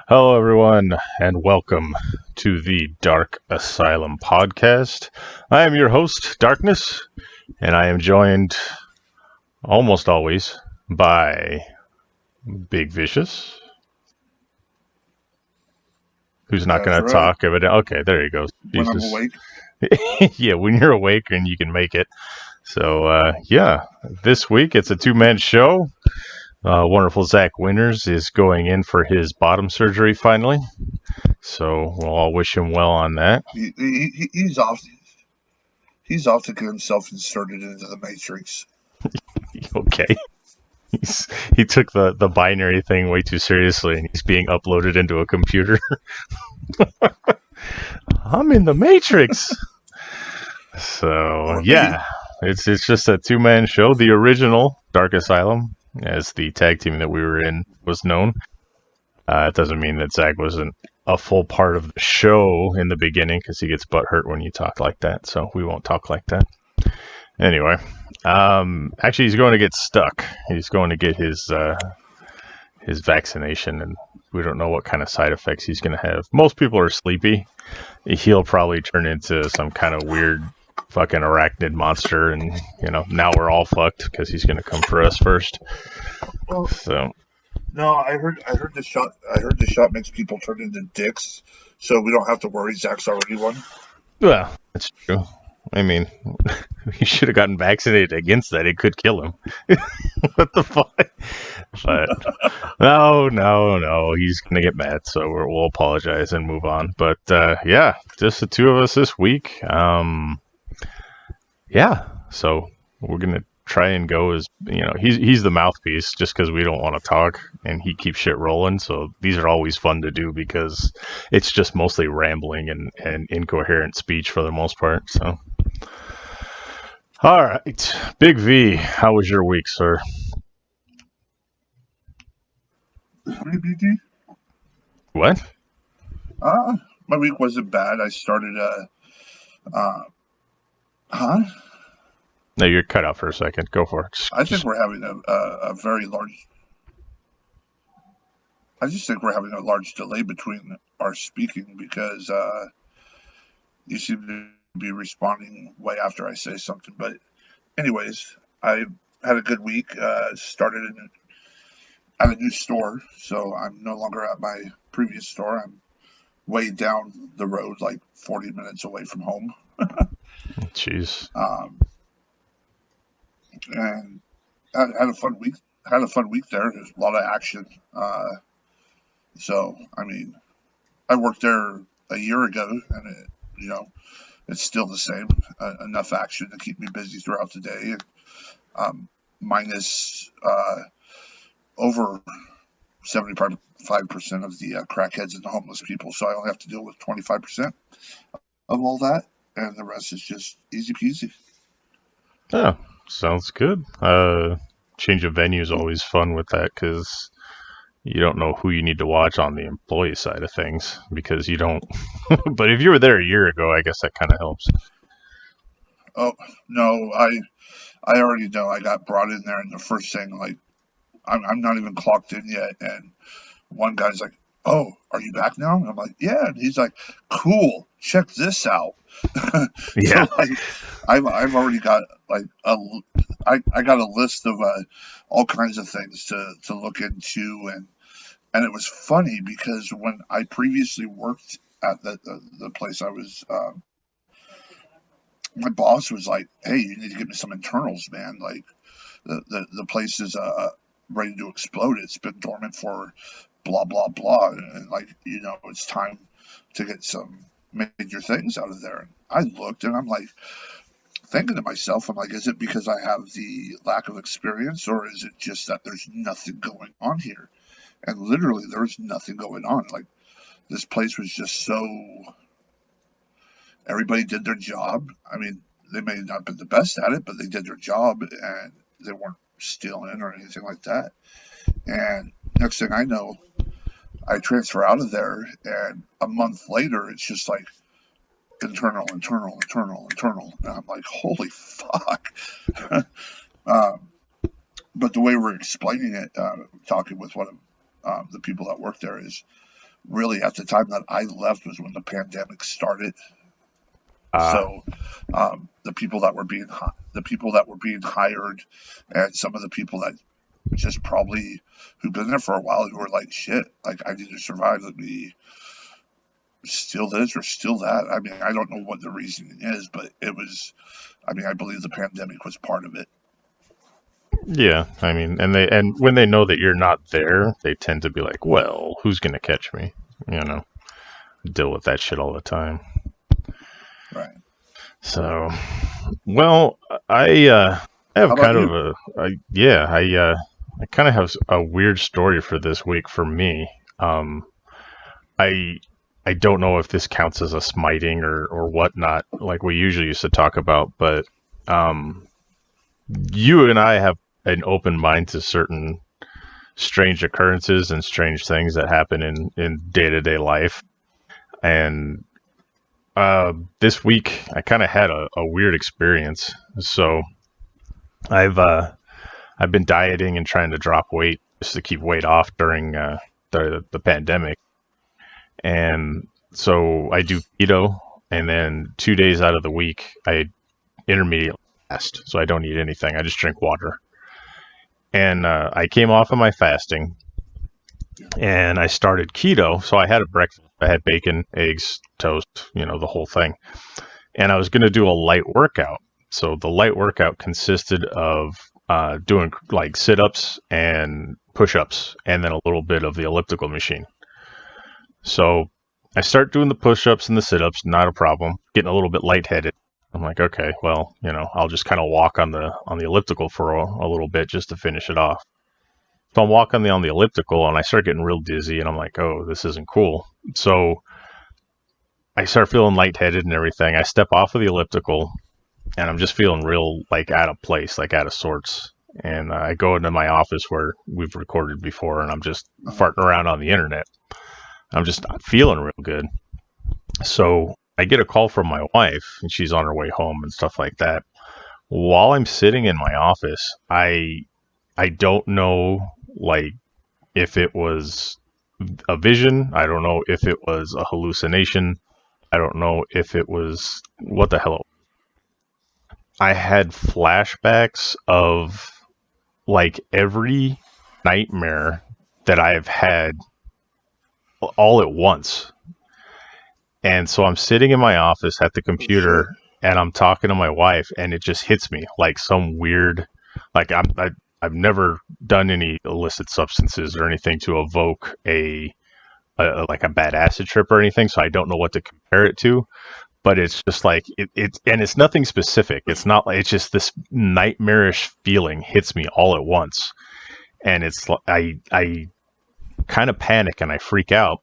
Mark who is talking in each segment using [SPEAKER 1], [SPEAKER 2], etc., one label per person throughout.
[SPEAKER 1] Hello, everyone, and welcome to the Dark Asylum Podcast. I am your host, Darkness, and I am joined almost always by Big Vicious, who's not
[SPEAKER 2] That's
[SPEAKER 1] going to
[SPEAKER 2] right.
[SPEAKER 1] talk. Okay, there he goes.
[SPEAKER 2] When I'm
[SPEAKER 1] Jesus.
[SPEAKER 2] awake.
[SPEAKER 1] Yeah, when you're awake and you can make it. So, this week it's a two-man show. Wonderful Zack Winters is going in for his bottom surgery finally. So we'll all wish him well on that.
[SPEAKER 2] He's off. He's off to get himself inserted into the Matrix.
[SPEAKER 1] Okay. He took the binary thing way too seriously, and he's being uploaded into a computer. I'm in the Matrix. So yeah, it's just a two-man show. The original Dark Asylum, as the tag team that we were in was known. It doesn't mean that Zack wasn't a full part of the show in the beginning, because he gets butthurt when you talk like that. So we won't talk like that. Anyway, actually, he's going to get stuck. He's going to get his vaccination, and we don't know what kind of side effects he's going to have. Most people are sleepy. He'll probably turn into some kind of weird fucking arachnid monster, and now we're all fucked because he's going to come for us first.
[SPEAKER 2] Well,
[SPEAKER 1] so
[SPEAKER 2] no, I heard the shot. I heard the shot makes people turn into dicks, so we don't have to worry. Zack's already won.
[SPEAKER 1] Well, that's true. I mean, he should have gotten vaccinated against that. It could kill him. What the fuck? But no. He's going to get mad, so we'll apologize and move on. But, yeah, just the two of us this week. Yeah, so we're going to try and go as, he's the mouthpiece just because we don't want to talk, and he keeps shit rolling. So these are always fun to do because it's just mostly rambling and incoherent speech for the most part. So, all right, Big V, how was your week, sir?
[SPEAKER 2] BBD?
[SPEAKER 1] What?
[SPEAKER 2] My week wasn't bad. I started huh?
[SPEAKER 1] No, you're cut out for a second. Go for it.
[SPEAKER 2] I think we're having a very large. I just think we're having a large delay between our speaking because you seem to be responding way after I say something. But anyways, I had a good week. Started at a new store, so I'm no longer at my previous store. I'm way down the road, like 40 minutes away from home.
[SPEAKER 1] Jeez.
[SPEAKER 2] And had a fun week. Had a fun week there. There's a lot of action. So I mean, I worked there a year ago, and it's still the same. Enough action to keep me busy throughout the day. Minus over 75% of the crackheads and the homeless people, so I only have to deal with 25% of all that, and the rest is just easy peasy.
[SPEAKER 1] Oh, sounds good. Change of venue is always fun with that because you don't know who you need to watch on the employee side of things because you don't. But if you were there a year ago, I guess that kind of helps.
[SPEAKER 2] Oh no, I already know. I got brought in there, and the first thing, like, I'm not even clocked in yet, and one guy's like, "Oh, are you back now?" And I'm like, "Yeah," and he's like, "Cool, check this out."
[SPEAKER 1] Yeah.
[SPEAKER 2] So, like, I've already got like I got a list of all kinds of things to look into, and it was funny because when I previously worked at the place I was, my boss was like, "Hey, you need to give me some internals, man. Like, the place is ready to explode. It's been dormant for blah blah blah, and like it's time to get some major things out of there." And I looked, and I'm like thinking to myself, I'm like, is it because I have the lack of experience, or is it just that there's nothing going on here? And literally, there's nothing going on. Like, this place was just so. Everybody did their job. I mean, they may not have been the best at it, but they did their job, and they weren't stealing or anything like that. And next thing I know, I transfer out of there, and a month later, it's just like internal. And I'm like, holy fuck. But the way we're explaining it, talking with one of the people that work there, is really at the time that I left was when the pandemic started.
[SPEAKER 1] Uh,
[SPEAKER 2] So the people that were being hired, and some of the people that just probably who've been there for a while who were like, shit, like I need to survive. Let me steal this or steal that. I mean, I don't know what the reasoning is, but it was. I mean, I believe the pandemic was part of it.
[SPEAKER 1] yeah, I mean, and when they know that you're not there, they tend to be like, well, who's gonna catch me? You know, deal with that shit all the time.
[SPEAKER 2] Right.
[SPEAKER 1] So, well, I have
[SPEAKER 2] How about
[SPEAKER 1] kind of
[SPEAKER 2] you?
[SPEAKER 1] I kind of have a weird story for this week for me. Um, I I don't know if this counts as a smiting or whatnot, like we usually used to talk about, but um, you and I have an open mind to certain strange occurrences and strange things that happen in day to day life. And this week, I kind of had a weird experience. So I've uh, I've been dieting and trying to drop weight just to keep weight off during the pandemic. And so I do keto, and then 2 days out of the week I intermediate fast, so I don't eat anything. I just drink water. And I came off of my fasting, and I started keto. So I had a breakfast. I had bacon, eggs, toast, the whole thing. And I was going to do a light workout. So the light workout consisted of doing like sit ups and push ups, and then a little bit of the elliptical machine. So I start doing the push ups and the sit ups, not a problem. Getting a little bit lightheaded. I'm like, okay, well, I'll just kind of walk on the elliptical for a little bit just to finish it off. So I'm walking on the elliptical, and I start getting real dizzy, and I'm like, oh, this isn't cool. So I start feeling lightheaded and everything. I step off of the elliptical, and I'm just feeling real like out of place, like out of sorts. And I go into my office where we've recorded before, and I'm just farting around on the internet. I'm just not feeling real good. So I get a call from my wife, and she's on her way home and stuff like that. While I'm sitting in my office, I don't know, like, if it was a vision. I don't know if it was a hallucination. I don't know if it was what the hell. I had flashbacks of like every nightmare that I've had all at once. And so I'm sitting in my office at the
[SPEAKER 2] Oh shit.
[SPEAKER 1] computer, and I'm talking to my wife, and it just hits me like some weird, like I've never done any illicit substances or anything to evoke like a bad acid trip or anything, so I don't know what to compare it to. But it's just like and it's nothing specific. It's not like, it's just this nightmarish feeling hits me all at once, and I kind of panic and I freak out,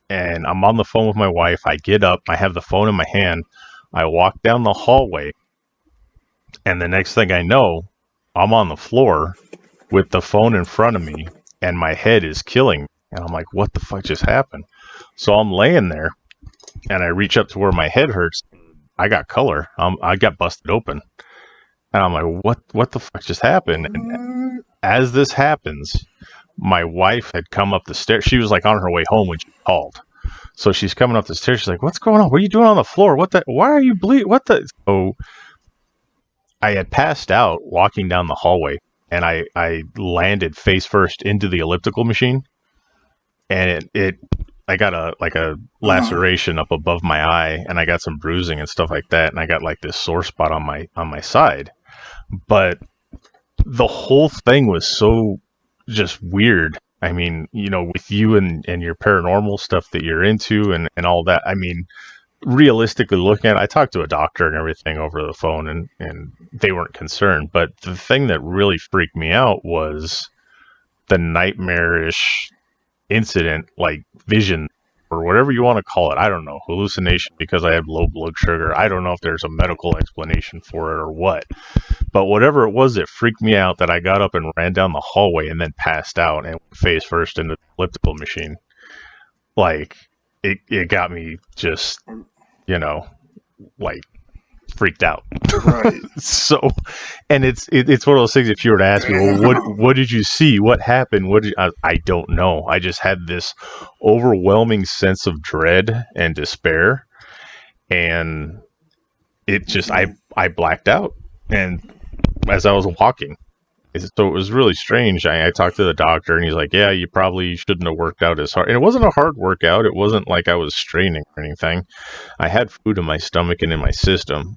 [SPEAKER 1] and I'm on the phone with my wife. I get up, I have the phone in my hand, I walk down the hallway, and the next thing I know, I'm on the floor with the phone in front of me, and my head is killing me. And I'm like, what the fuck just happened? So I'm laying there, and I reach up to where my head hurts. I got color. I got busted open, and I'm like, what the fuck just happened? And
[SPEAKER 2] What?
[SPEAKER 1] as this happens, my wife had come up the stairs. She was like on her way home when she called. So she's coming up the stairs. She's like, "What's going on? What are you doing on the floor? What the? Why are you bleeding? What the?" So I had passed out walking down the hallway, and I landed face first into the elliptical machine, and I got a
[SPEAKER 2] Uh,
[SPEAKER 1] laceration up above my eye, and I got some bruising and stuff like that, and I got like this sore spot on my side. But the whole thing was so just weird. I mean, with you and your paranormal stuff that you're into and all that. I mean, realistically looking at it, I talked to a doctor and everything over the phone, and they weren't concerned. But the thing that really freaked me out was the nightmarish incident, like vision or whatever you want to call it. I don't know, hallucination because I have low blood sugar. I don't know if there's a medical explanation for it or what. But whatever it was, it freaked me out that I got up and ran down the hallway and then passed out and went face first into the elliptical machine. Like it got me just, you know, like freaked out.
[SPEAKER 2] Right.
[SPEAKER 1] So, and it's one of those things. If you were to ask me, well, what did you see? What happened? I don't know. I just had this overwhelming sense of dread and despair, and it just I blacked out, and as I was walking. So it was really strange. I talked to the doctor, and he's like, yeah, you probably shouldn't have worked out as hard. And it wasn't a hard workout. It wasn't like I was straining or anything. I had food in my stomach and in my system.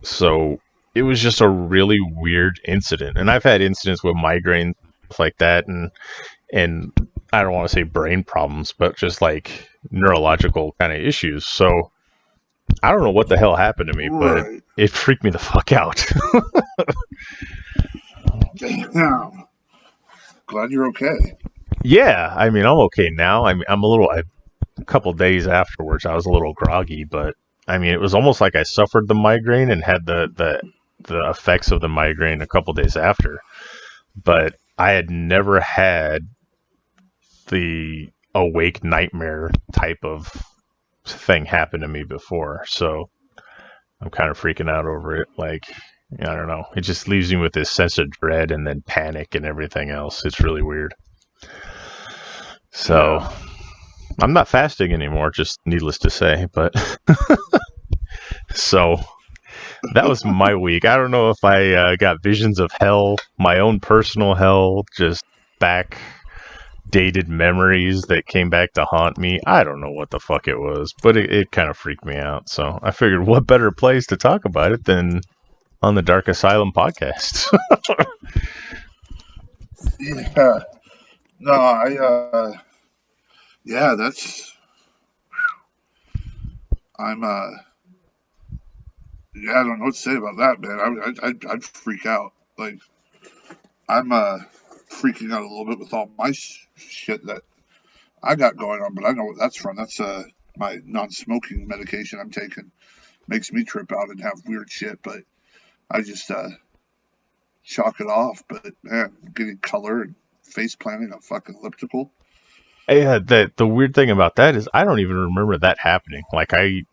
[SPEAKER 1] So it was just a really weird incident. And I've had incidents with migraines, stuff like that, and I don't want to say brain problems, but just like neurological kind of issues. So I don't know what the hell happened to me, but it freaked me the fuck out.
[SPEAKER 2] Damn. Glad you're okay.
[SPEAKER 1] Yeah, I mean, I'm okay now. I mean, a couple days afterwards, I was a little groggy, but I mean, it was almost like I suffered the migraine and had the effects of the migraine a couple days after. But I had never had the awake nightmare type of thing happen to me before, so I'm kind of freaking out over it. Like, I don't know. It just leaves me with this sense of dread and then panic and everything else. It's really weird. So, I'm not fasting anymore, just needless to say. But so that was my week. I don't know if I got visions of hell, my own personal hell, just backdated memories that came back to haunt me. I don't know what the fuck it was, but it kind of freaked me out. So I figured, what better place to talk about it than on the Dark Asylum podcast.
[SPEAKER 2] Yeah. No, yeah, that's, I'm, yeah, I don't know what to say about that, man. I'd freak out. Like, I'm, freaking out a little bit with all my shit that I got going on, but I know what that's from. That's, my non-smoking medication I'm taking. Makes me trip out and have weird shit, but I just chalk it off. But man, getting color and face planting a fucking elliptical.
[SPEAKER 1] Yeah, the weird thing about that is I don't even remember that happening. Like I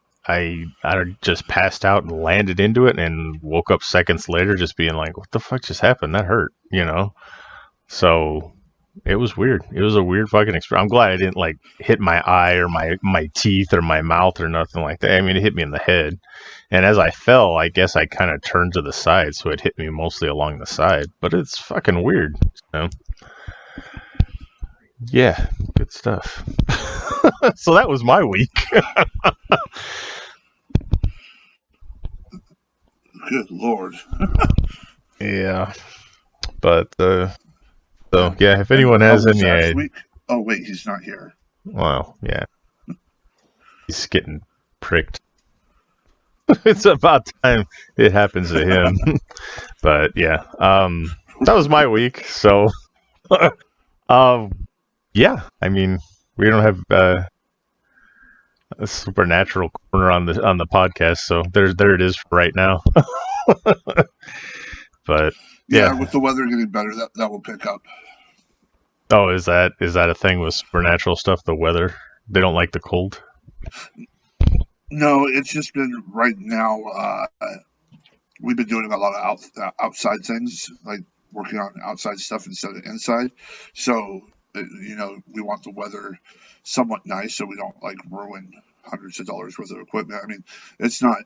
[SPEAKER 1] just passed out and landed into it and woke up seconds later just being like, what the fuck just happened? That hurt, you know? So it was weird. It was a weird fucking experience. I'm glad I didn't like hit my eye or my teeth or my mouth or nothing like that. I mean, it hit me in the head. And as I fell, I guess I kind of turned to the side, so it hit me mostly along the side. But it's fucking weird, you know? Yeah, good stuff. So that was my week.
[SPEAKER 2] Good Lord.
[SPEAKER 1] Yeah. But, so, yeah, if anyone has any...
[SPEAKER 2] week? Oh, wait, he's not here.
[SPEAKER 1] Well, yeah. He's getting pricked. It's about time it happens to him. But, yeah. That was my week, so... yeah, I mean, we don't have a supernatural corner on the podcast, so there it is for right now. But yeah,
[SPEAKER 2] with the weather getting better, that will pick up.
[SPEAKER 1] Oh, is that a thing with supernatural stuff? The weather, they don't like the cold.
[SPEAKER 2] No, it's just been right now. We've been doing a lot of outside things, like working on outside stuff instead of inside. So, we want the weather somewhat nice so we don't like ruin hundreds of dollars worth of equipment. I mean, it's not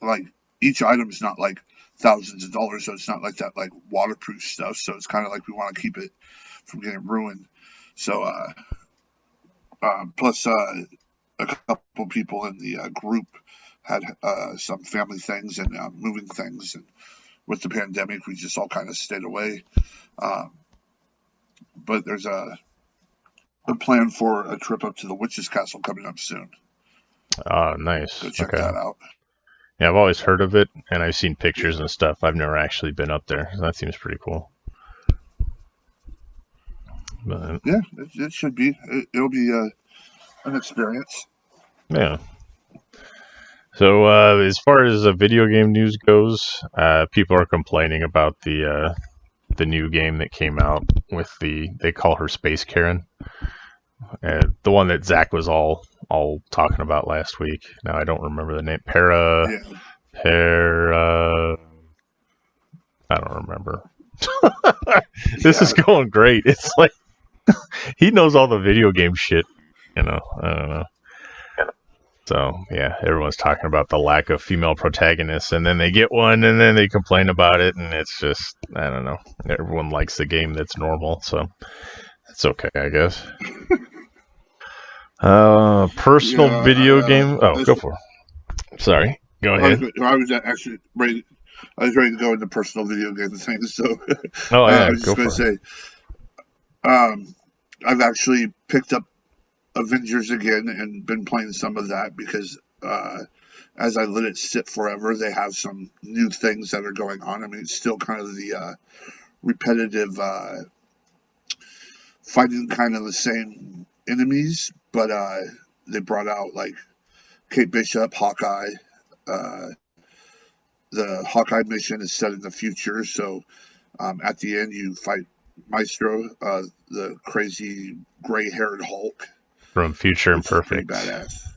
[SPEAKER 2] like each item is not like thousands of dollars, so it's not like that like waterproof stuff. So it's kind of like we want to keep it from getting ruined. So, plus a couple people in the group had some family things and moving things, and with the pandemic, we just all kind of stayed away. But there's a plan for a trip up to the Witch's Castle coming up soon.
[SPEAKER 1] Oh, nice.
[SPEAKER 2] Go check that out.
[SPEAKER 1] Yeah, I've always heard of it, and I've seen pictures and stuff. I've never actually been up there. So that seems pretty cool. But,
[SPEAKER 2] yeah, it should be. It'll be an experience.
[SPEAKER 1] Yeah. So as far as video game news goes, people are complaining about the new game that came out with they call her Space Karen, the one that Zack was all talking about last week. Now I don't remember the name. I don't remember. This is going great. It's like he knows all the video game shit. I don't know. So yeah, everyone's talking about the lack of female protagonists, and then they get one, and then they complain about it, and it's just I don't know. Everyone likes the game that's normal, so it's okay, I guess. Personal video game. Oh, go for it. Sorry, go ahead.
[SPEAKER 2] I was actually ready. I was ready to go into personal video game things. So
[SPEAKER 1] I
[SPEAKER 2] was just going to say, I've actually picked up Avengers again and been playing some of that because as I let it sit forever, they have some new things that are going on. I mean, it's still kind of the repetitive fighting kind of the same enemies, but they brought out like Kate Bishop, Hawkeye. The Hawkeye mission is set in the future, so at the end you fight Maestro, the crazy gray-haired Hulk.
[SPEAKER 1] From Future Imperfect.
[SPEAKER 2] Badass.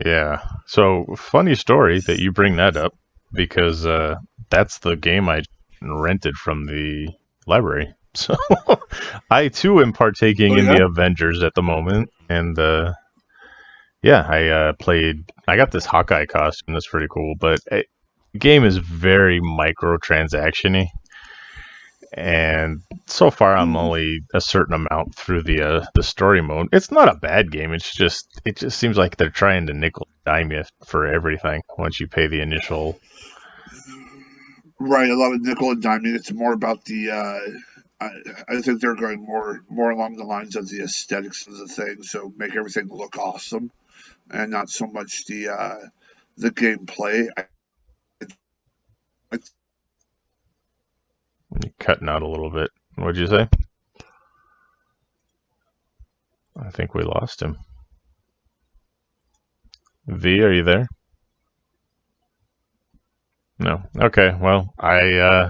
[SPEAKER 1] Yeah. So, funny story that you bring that up, because that's the game I rented from the library. So, I too am partaking in the Avengers at the moment, and I got this Hawkeye costume that's pretty cool, but the game is very microtransaction-y. And so far, I'm only a certain amount through the story mode. It's not a bad game. It just seems like they're trying to nickel and dime you for everything once you pay the initial.
[SPEAKER 2] Right, a lot of nickel and diming. It's more about the. I think they're going more along the lines of the aesthetics of the thing, so make everything look awesome, and not so much the gameplay.
[SPEAKER 1] You're cutting out a little bit. What'd you say? I think we lost him. V, are you there? No. Okay, well, I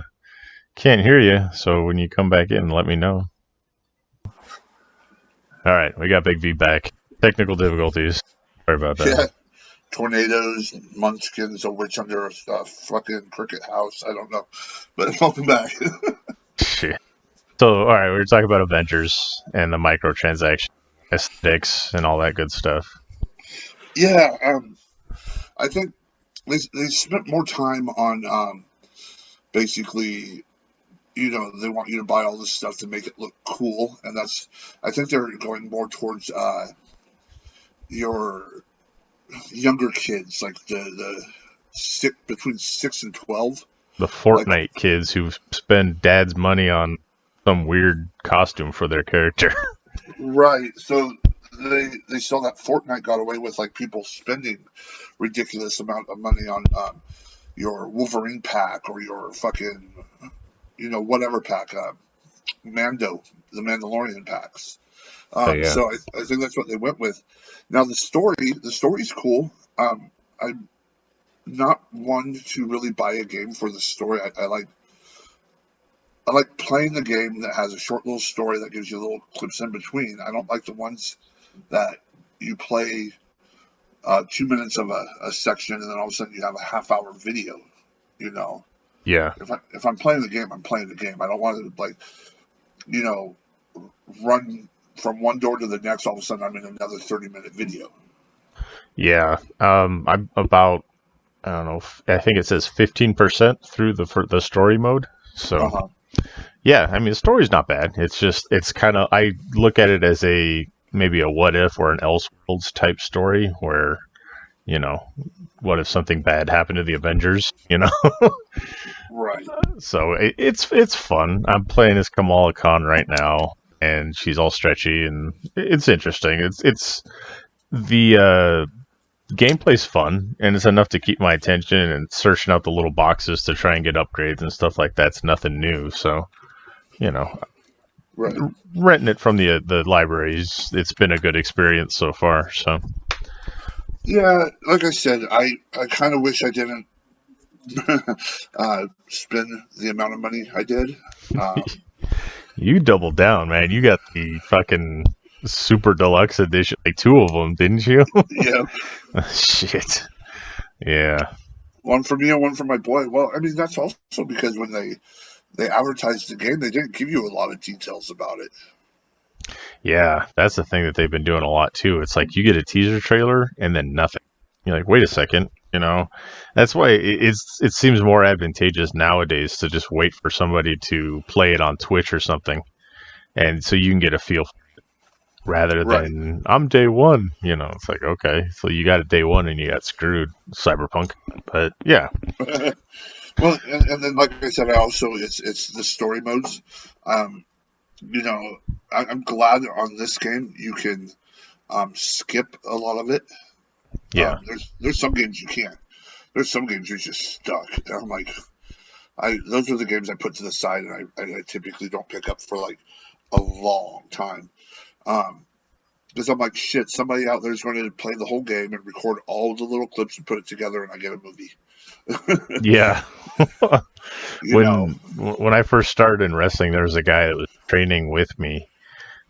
[SPEAKER 1] can't hear you, so when you come back in, let me know. Alright, we got Big V back. Technical difficulties. Sorry about that.
[SPEAKER 2] Yeah. Tornadoes, munchkins, a witch under a fucking cricket house. I don't know. But welcome back.
[SPEAKER 1] Shit. So, alright, we were talking about Avengers and the microtransaction aesthetics and all that good stuff.
[SPEAKER 2] Yeah, I think they spent more time on basically, they want you to buy all this stuff to make it look cool, and I think they're going more towards your younger kids, like the between 6 and 12.
[SPEAKER 1] The Fortnite kids who spend dad's money on some weird costume for their character.
[SPEAKER 2] Right. So they saw that Fortnite got away with like people spending ridiculous amount of money on your Wolverine pack or your fucking whatever pack, Mando, the Mandalorian packs. So I think that's what they went with. Now the story's cool. I'm not one to really buy a game for the story. I like playing the game that has a short little story that gives you little clips in between. I don't like the ones that you play 2 minutes of a section and then all of a sudden you have a half-hour video.
[SPEAKER 1] Yeah.
[SPEAKER 2] If I'm playing the game, I'm playing the game. I don't want to run from one door to the next. All of a sudden, I'm in another 30-minute video.
[SPEAKER 1] Yeah. I'm about, I don't know, I think it says 15% through the story mode. So, yeah, I mean, the story's not bad. It's kind of, I look at it as maybe a what if or an Elseworlds type story where, what if something bad happened to the Avengers,
[SPEAKER 2] Right.
[SPEAKER 1] So it's fun. I'm playing as Kamala Khan right now, and she's all stretchy, and it's interesting. It's the gameplay's fun, and it's enough to keep my attention, and searching out the little boxes to try and get upgrades and stuff like that's nothing new. So,
[SPEAKER 2] right.
[SPEAKER 1] Renting it from the libraries, it's been a good experience so far. So,
[SPEAKER 2] yeah, like I said, I kind of wish I didn't spend the amount of money I did.
[SPEAKER 1] You doubled down, man. You got the fucking super deluxe edition, like 2 of them, didn't you?
[SPEAKER 2] Yeah.
[SPEAKER 1] Shit. Yeah.
[SPEAKER 2] One for me and one for my boy. Well, I mean, that's also because when they advertised the game, they didn't give you a lot of details about it.
[SPEAKER 1] Yeah, that's the thing that they've been doing a lot too. It's like you get a teaser trailer and then nothing. You're like, wait a second, you know. That's why it seems more advantageous nowadays to just wait for somebody to play it on Twitch or something, and so you can get a feel rather
[SPEAKER 2] Right.
[SPEAKER 1] than I'm day one. You know, it's like okay, so you got a day one and you got screwed, Cyberpunk. But yeah,
[SPEAKER 2] Well, and then like I said, I also it's the story modes. Um, you know, I'm glad on this game you can skip a lot of it.
[SPEAKER 1] yeah,
[SPEAKER 2] There's some games you can't. There's some games you're just stuck. And I'm like, those are the games I put to the side, and I typically don't pick up for like a long time. Because I'm like, shit, somebody out there is going to play the whole game and record all the little clips and put it together, and I get a movie.
[SPEAKER 1] yeah.
[SPEAKER 2] You know,
[SPEAKER 1] when I first started in wrestling, there was a guy that was training with me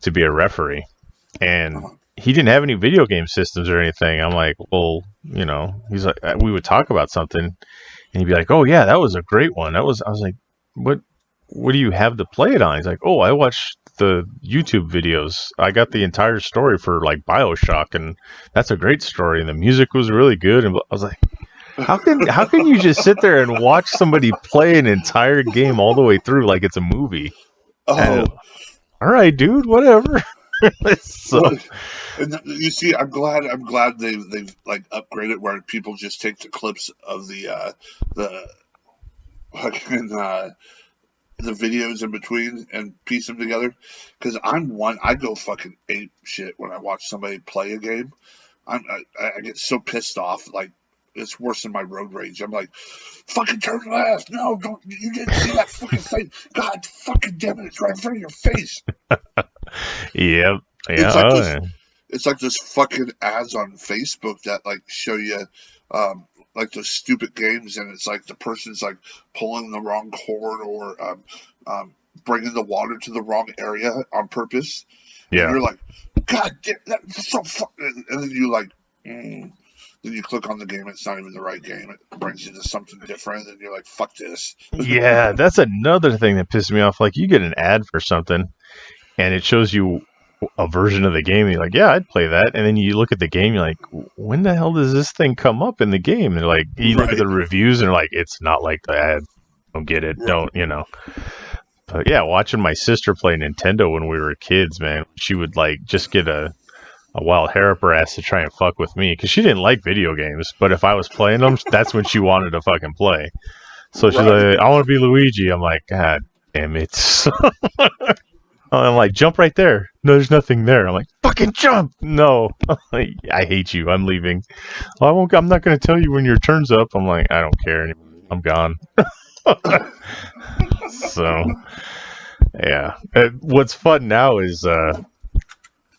[SPEAKER 1] to be a referee, and
[SPEAKER 2] uh,
[SPEAKER 1] he didn't have any video game systems or anything. I'm like, well, you know, he's like, we would talk about something, and he'd be like, oh yeah, that was a great one. I was like, what do you have to play it on? He's like, oh, I watched the YouTube videos. I got the entire story for like BioShock, and that's a great story, and the music was really good. And I was like, how can you just sit there and watch somebody play an entire game all the way through like it's a movie? And
[SPEAKER 2] oh,
[SPEAKER 1] all right, dude, whatever. So
[SPEAKER 2] well, and you see, I'm glad they've like upgraded where people just take the clips of the fucking the videos in between and piece them together. Because I go fucking ape shit when I watch somebody play a game. I get so pissed off, like it's worse than my road rage. I'm like, fucking turn left. No, don't. You didn't see that fucking thing. God fucking damn it! It's right in front of your face.
[SPEAKER 1] yeah, yeah,
[SPEAKER 2] It's like
[SPEAKER 1] oh,
[SPEAKER 2] those.
[SPEAKER 1] yeah.
[SPEAKER 2] It's like those fucking ads on Facebook that like show you. Like those stupid games, and it's like the person's like pulling the wrong cord or bringing the water to the wrong area on purpose, and
[SPEAKER 1] Yeah.
[SPEAKER 2] you're like, God damn, that's so fucking. And then you like, then you click on the game, it's not even the right game. It brings you to something different, and you're like, fuck this.
[SPEAKER 1] Yeah, that's another thing that pissed me off. Like, you get an ad for something, and it shows you a version of the game. And you're like, yeah, I'd play that. And then you look at the game, you're like, when the hell does this thing come up in the game? And like, you look at
[SPEAKER 2] Right,
[SPEAKER 1] the reviews, and they're like, it's not like the ad. Don't get it.
[SPEAKER 2] right,
[SPEAKER 1] Don't, you know. But yeah, watching my sister play Nintendo when we were kids, man, she would like just get a wild hair up her ass to try and fuck with me because she didn't like video games. But if I was playing them, that's when she wanted to fucking play. So she's
[SPEAKER 2] right.
[SPEAKER 1] like, I want to be Luigi. I'm like, God damn it. I'm like, jump right there. No, there's nothing there. I'm like, fucking jump. No. I hate you. I'm leaving. Well, I won't, I'm not going to tell you when your turn's up. I'm like, I don't care anymore. I'm gone. So, yeah. What's fun now is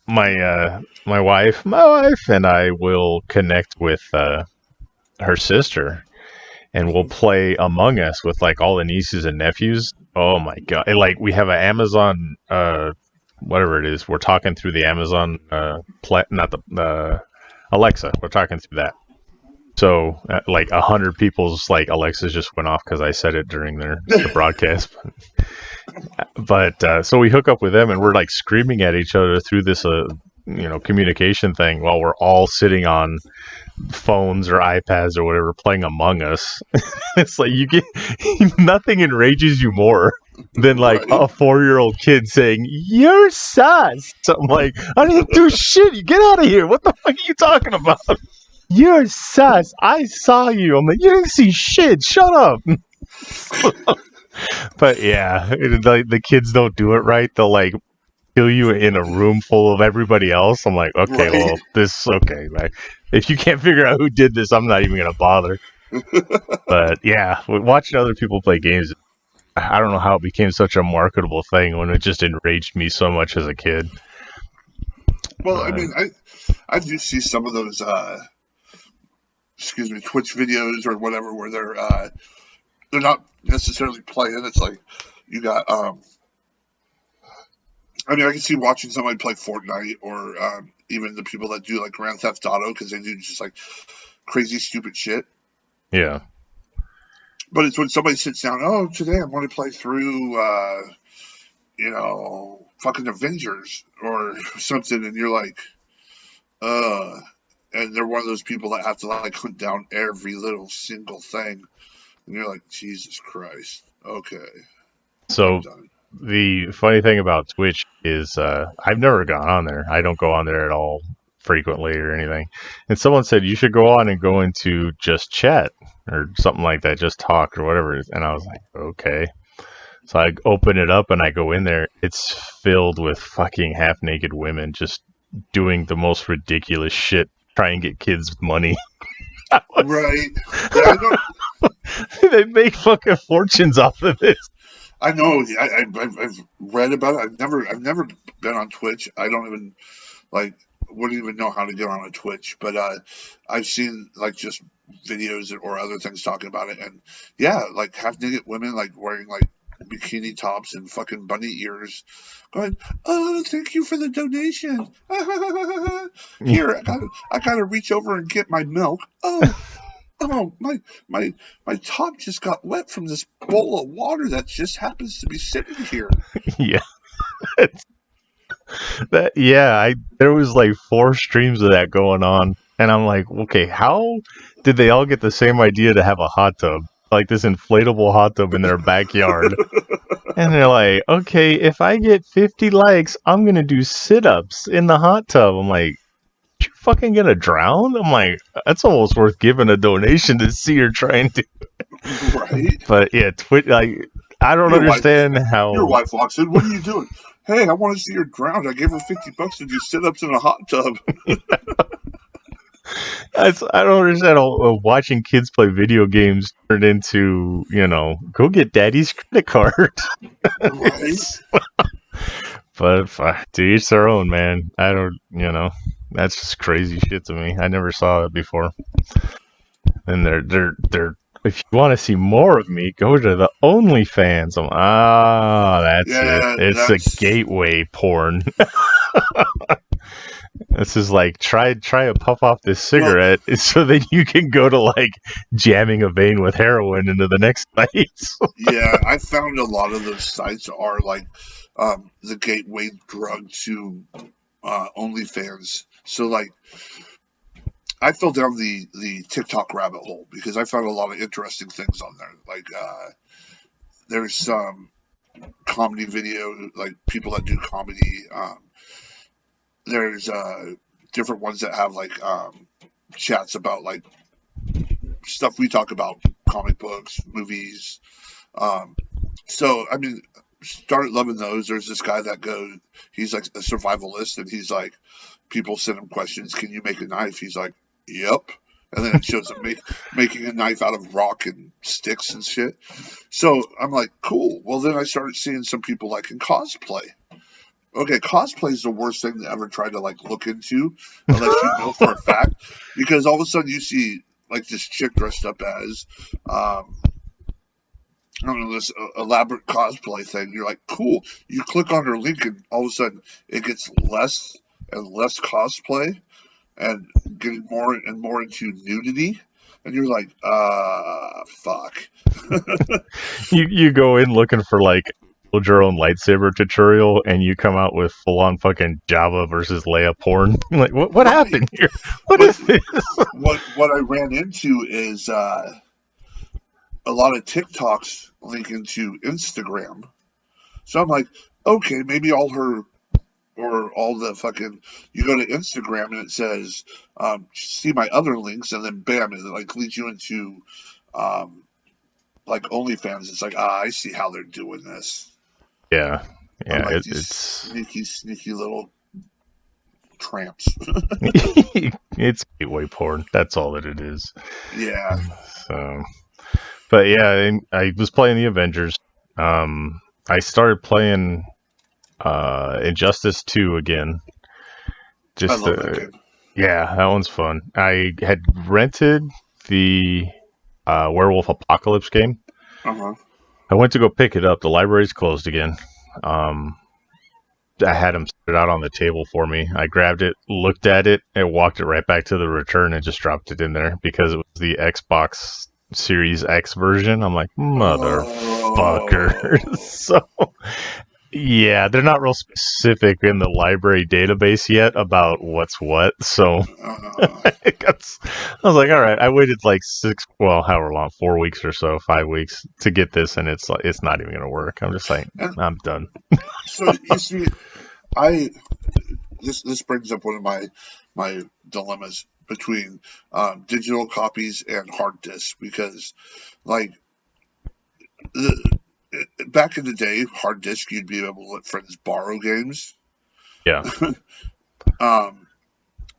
[SPEAKER 1] my wife and I will connect with her sister, and we'll play Among Us with like all the nieces and nephews. Oh my god! And, like we have an Amazon, whatever it is. We're talking through the Amazon, not the Alexa. We're talking through that. So like 100 people's like Alexas just went off because I said it during the broadcast. But so we hook up with them and we're like screaming at each other through this communication thing while we're all sitting on phones or iPads or whatever playing Among Us. It's like you get nothing enrages you more than like
[SPEAKER 2] Right.
[SPEAKER 1] a 4-year-old kid saying you're sus. So I'm like, I didn't do shit. You get out of here. What the fuck are you talking about? You're sus. I saw you. I'm like, you didn't see shit. Shut up. But yeah, the kids don't do it right. They'll like kill you in a room full of everybody else. I'm like, okay,
[SPEAKER 2] Right.
[SPEAKER 1] well, this okay. Like, if you can't figure out who did this, I'm not even gonna bother. But yeah, watching other people play games, I don't know how it became such a marketable thing when it just enraged me so much as a kid.
[SPEAKER 2] Well, I
[SPEAKER 1] But
[SPEAKER 2] mean, I do see some of those excuse me, Twitch videos or whatever where they're not necessarily playing. It's like you got I mean, I can see watching somebody play Fortnite or even the people that do like Grand Theft Auto because they do just like crazy stupid shit.
[SPEAKER 1] Yeah.
[SPEAKER 2] But it's when somebody sits down, oh, today I'm going to play through, fucking Avengers or something, and you're like, and they're one of those people that have to like hunt down every little single thing, and you're like, Jesus Christ, okay.
[SPEAKER 1] So the funny thing about Twitch is I've never gone on there. I don't go on there at all frequently or anything. And someone said you should go on and go into just chat or something like that, just talk or whatever. And I was like, okay. So I open it up and I go in there. It's filled with fucking half-naked women just doing the most ridiculous shit, trying to get kids money.
[SPEAKER 2] Right. Yeah, I know.
[SPEAKER 1] They make fucking fortunes off of this.
[SPEAKER 2] I know. I've read about it. I've never been on Twitch. I don't even wouldn't even know how to get on a Twitch. But I've seen like just videos or other things talking about it, and yeah, like half naked women like wearing like bikini tops and fucking bunny ears, going, "Oh, thank you for the donation. Here, I gotta reach over and get my milk. Oh, my top just got wet from this bowl of water that just happens to be sitting here."
[SPEAKER 1] Yeah. There was like 4 streams of that going on, and I'm like, okay, how did they all get the same idea to have a hot tub, like this inflatable hot tub in their backyard? And they're like, okay, if I get 50 likes, I'm gonna do sit-ups in the hot tub. I'm like, you fucking gonna drown? I'm like, that's almost worth giving a donation to see her trying to.
[SPEAKER 2] Right.
[SPEAKER 1] But yeah, Twitch, like, I don't understand how.
[SPEAKER 2] Your wife walks in. What are you doing? Hey, I want to see her drown. I gave her $50 to do sit-ups in a hot tub.
[SPEAKER 1] I don't understand how watching kids play video games turned into, go get daddy's credit card.
[SPEAKER 2] Right.
[SPEAKER 1] But to each their own, man. I don't, that's just crazy shit to me. I never saw it before. And they're if you want to see more of me, go to the OnlyFans. That's it. It's a gateway porn. This is like try to puff off this cigarette so that you can go to like jamming a vein with heroin into the next night.
[SPEAKER 2] Yeah, I found a lot of those sites are like the gateway drug to OnlyFans. So like I fell down the TikTok rabbit hole because I found a lot of interesting things on there. Like there's some comedy video, like people that do comedy. There's different ones that have like chats about like stuff we talk about, comic books, movies. So I mean, started loving those. There's this guy that goes, he's like a survivalist, and he's like, people send him questions. Can you make a knife? He's like, yep. And then it shows him making a knife out of rock and sticks and shit. So I'm like, cool. Well, then I started seeing some people like in cosplay. Okay, cosplay is the worst thing to ever try to like look into unless you know for a fact, because all of a sudden you see like this chick dressed up as I don't know, this elaborate cosplay thing. You're like, cool. You click on her link and all of a sudden it gets less and less cosplay and getting more and more into nudity. And you're like, fuck.
[SPEAKER 1] You go in looking for like build your own lightsaber tutorial and you come out with full on fucking Java versus Leia porn. Like, what happened here? What is this?
[SPEAKER 2] What I ran into is a lot of TikToks linking to Instagram. So I'm like, okay, maybe all the fucking, you go to Instagram and it says, see my other links, and then bam, it like leads you into like OnlyFans. It's like, I see how they're doing this.
[SPEAKER 1] Yeah.
[SPEAKER 2] Like it's sneaky little tramps.
[SPEAKER 1] It's gateway porn. That's all that it is.
[SPEAKER 2] Yeah.
[SPEAKER 1] So, but yeah, I was playing the Avengers. I started playing Injustice 2 again.
[SPEAKER 2] I love that game.
[SPEAKER 1] Yeah, that one's fun. I had rented the Werewolf Apocalypse game.
[SPEAKER 2] Uh-huh.
[SPEAKER 1] I went to go pick it up. The library's closed again. I had them set it out on the table for me. I grabbed it, looked at it, and walked it right back to the return and just dropped it in there because it was the Xbox Series X version. I'm like, motherfucker.
[SPEAKER 2] Oh.
[SPEAKER 1] So yeah, they're not real specific in the library database yet about what's what. So
[SPEAKER 2] Uh,
[SPEAKER 1] I was like, all right. I waited like however long, 4 weeks or so, 5 weeks to get this, and it's not even gonna work. I'm just like,
[SPEAKER 2] and
[SPEAKER 1] I'm done.
[SPEAKER 2] so you see, I this brings up one of my dilemmas between digital copies and hard disks because, like, the, back in the day, hard disk you'd be able to let friends borrow games.
[SPEAKER 1] Yeah,
[SPEAKER 2] Um,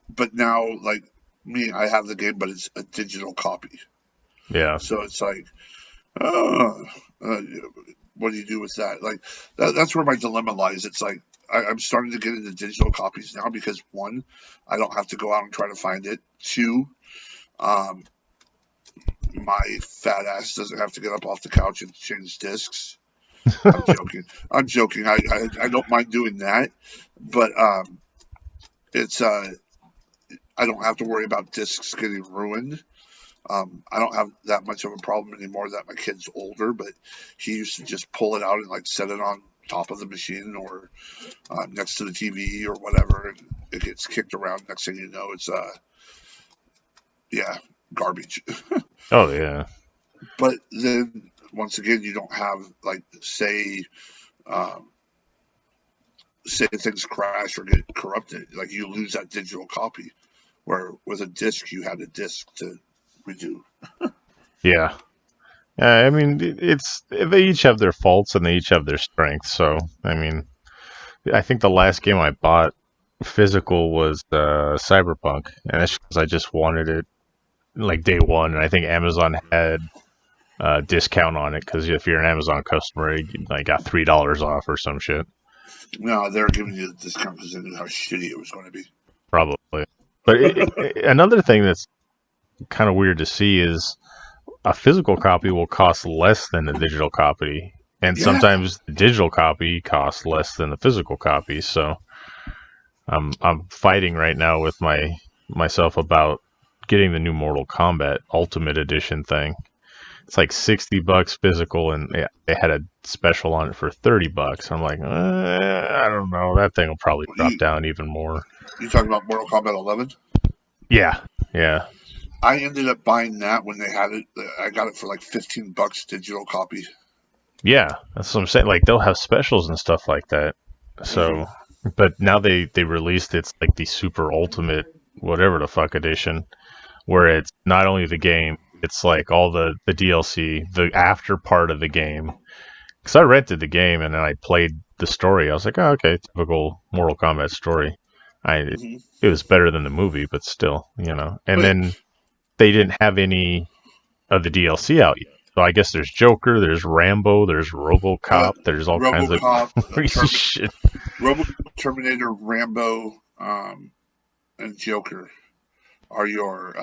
[SPEAKER 2] but now, like me, I have the game, but it's a digital copy.
[SPEAKER 1] yeah,
[SPEAKER 2] So it's like, oh, uh, what do you do with that? Like, that's where my dilemma lies. It's like I'm starting to get into digital copies now because one, I don't have to go out and try to find it. Two, um, my fat ass doesn't have to get up off the couch and change discs. I'm joking. I'm joking. I don't mind doing that, but it's I don't have to worry about discs getting ruined. I don't have that much of a problem anymore that my kid's older, but he used to just pull it out and like set it on top of the machine or next to the TV or whatever, and it gets kicked around. Next thing you know, it's yeah, garbage.
[SPEAKER 1] oh yeah,
[SPEAKER 2] But then once again, you don't have like um, say things crash or get corrupted, like you lose that digital copy. Where with a disc, you had a disc to redo.
[SPEAKER 1] yeah. I mean, they each have their faults and they each have their strengths. So I mean, I think the last game I bought physical was Cyberpunk, and that's because I just wanted it like day one, and I think Amazon had a discount on it because if you're an Amazon customer, you like got $3 off or some shit.
[SPEAKER 2] No, they were giving you the discount because they knew how shitty it was going to be.
[SPEAKER 1] Probably. But another thing that's kind of weird to see is a physical copy will cost less than a digital copy, and
[SPEAKER 2] Yeah,
[SPEAKER 1] sometimes the digital copy costs less than the physical copy. So I'm fighting right now with myself about getting the new Mortal Kombat Ultimate Edition thing. It's like $60 physical, and they had a special on it for $30. I'm like, I don't know. That thing will probably drop
[SPEAKER 2] you
[SPEAKER 1] down even more.
[SPEAKER 2] you talking about Mortal Kombat 11?
[SPEAKER 1] Yeah, yeah,
[SPEAKER 2] I ended up buying that when they had it. I got it for like $15 digital copy.
[SPEAKER 1] yeah. That's what I'm saying. Like they'll have specials and stuff like that.
[SPEAKER 2] Hmm.
[SPEAKER 1] So, but now they released it's like the super ultimate whatever the fuck edition, where it's not only the game, it's like all the DLC, the after part of the game. Because I rented the game and then I played the story. I was like, oh, okay, typical Mortal Kombat story.
[SPEAKER 2] Hmm.
[SPEAKER 1] It was better than the movie, but still, you know. And
[SPEAKER 2] But
[SPEAKER 1] then they didn't have any of the DLC out yet. So I guess there's Joker, there's Rambo, there's RoboCop, there's all kinds of
[SPEAKER 2] RoboCop,
[SPEAKER 1] shit.
[SPEAKER 2] Robo Terminator, Rambo, and Joker are your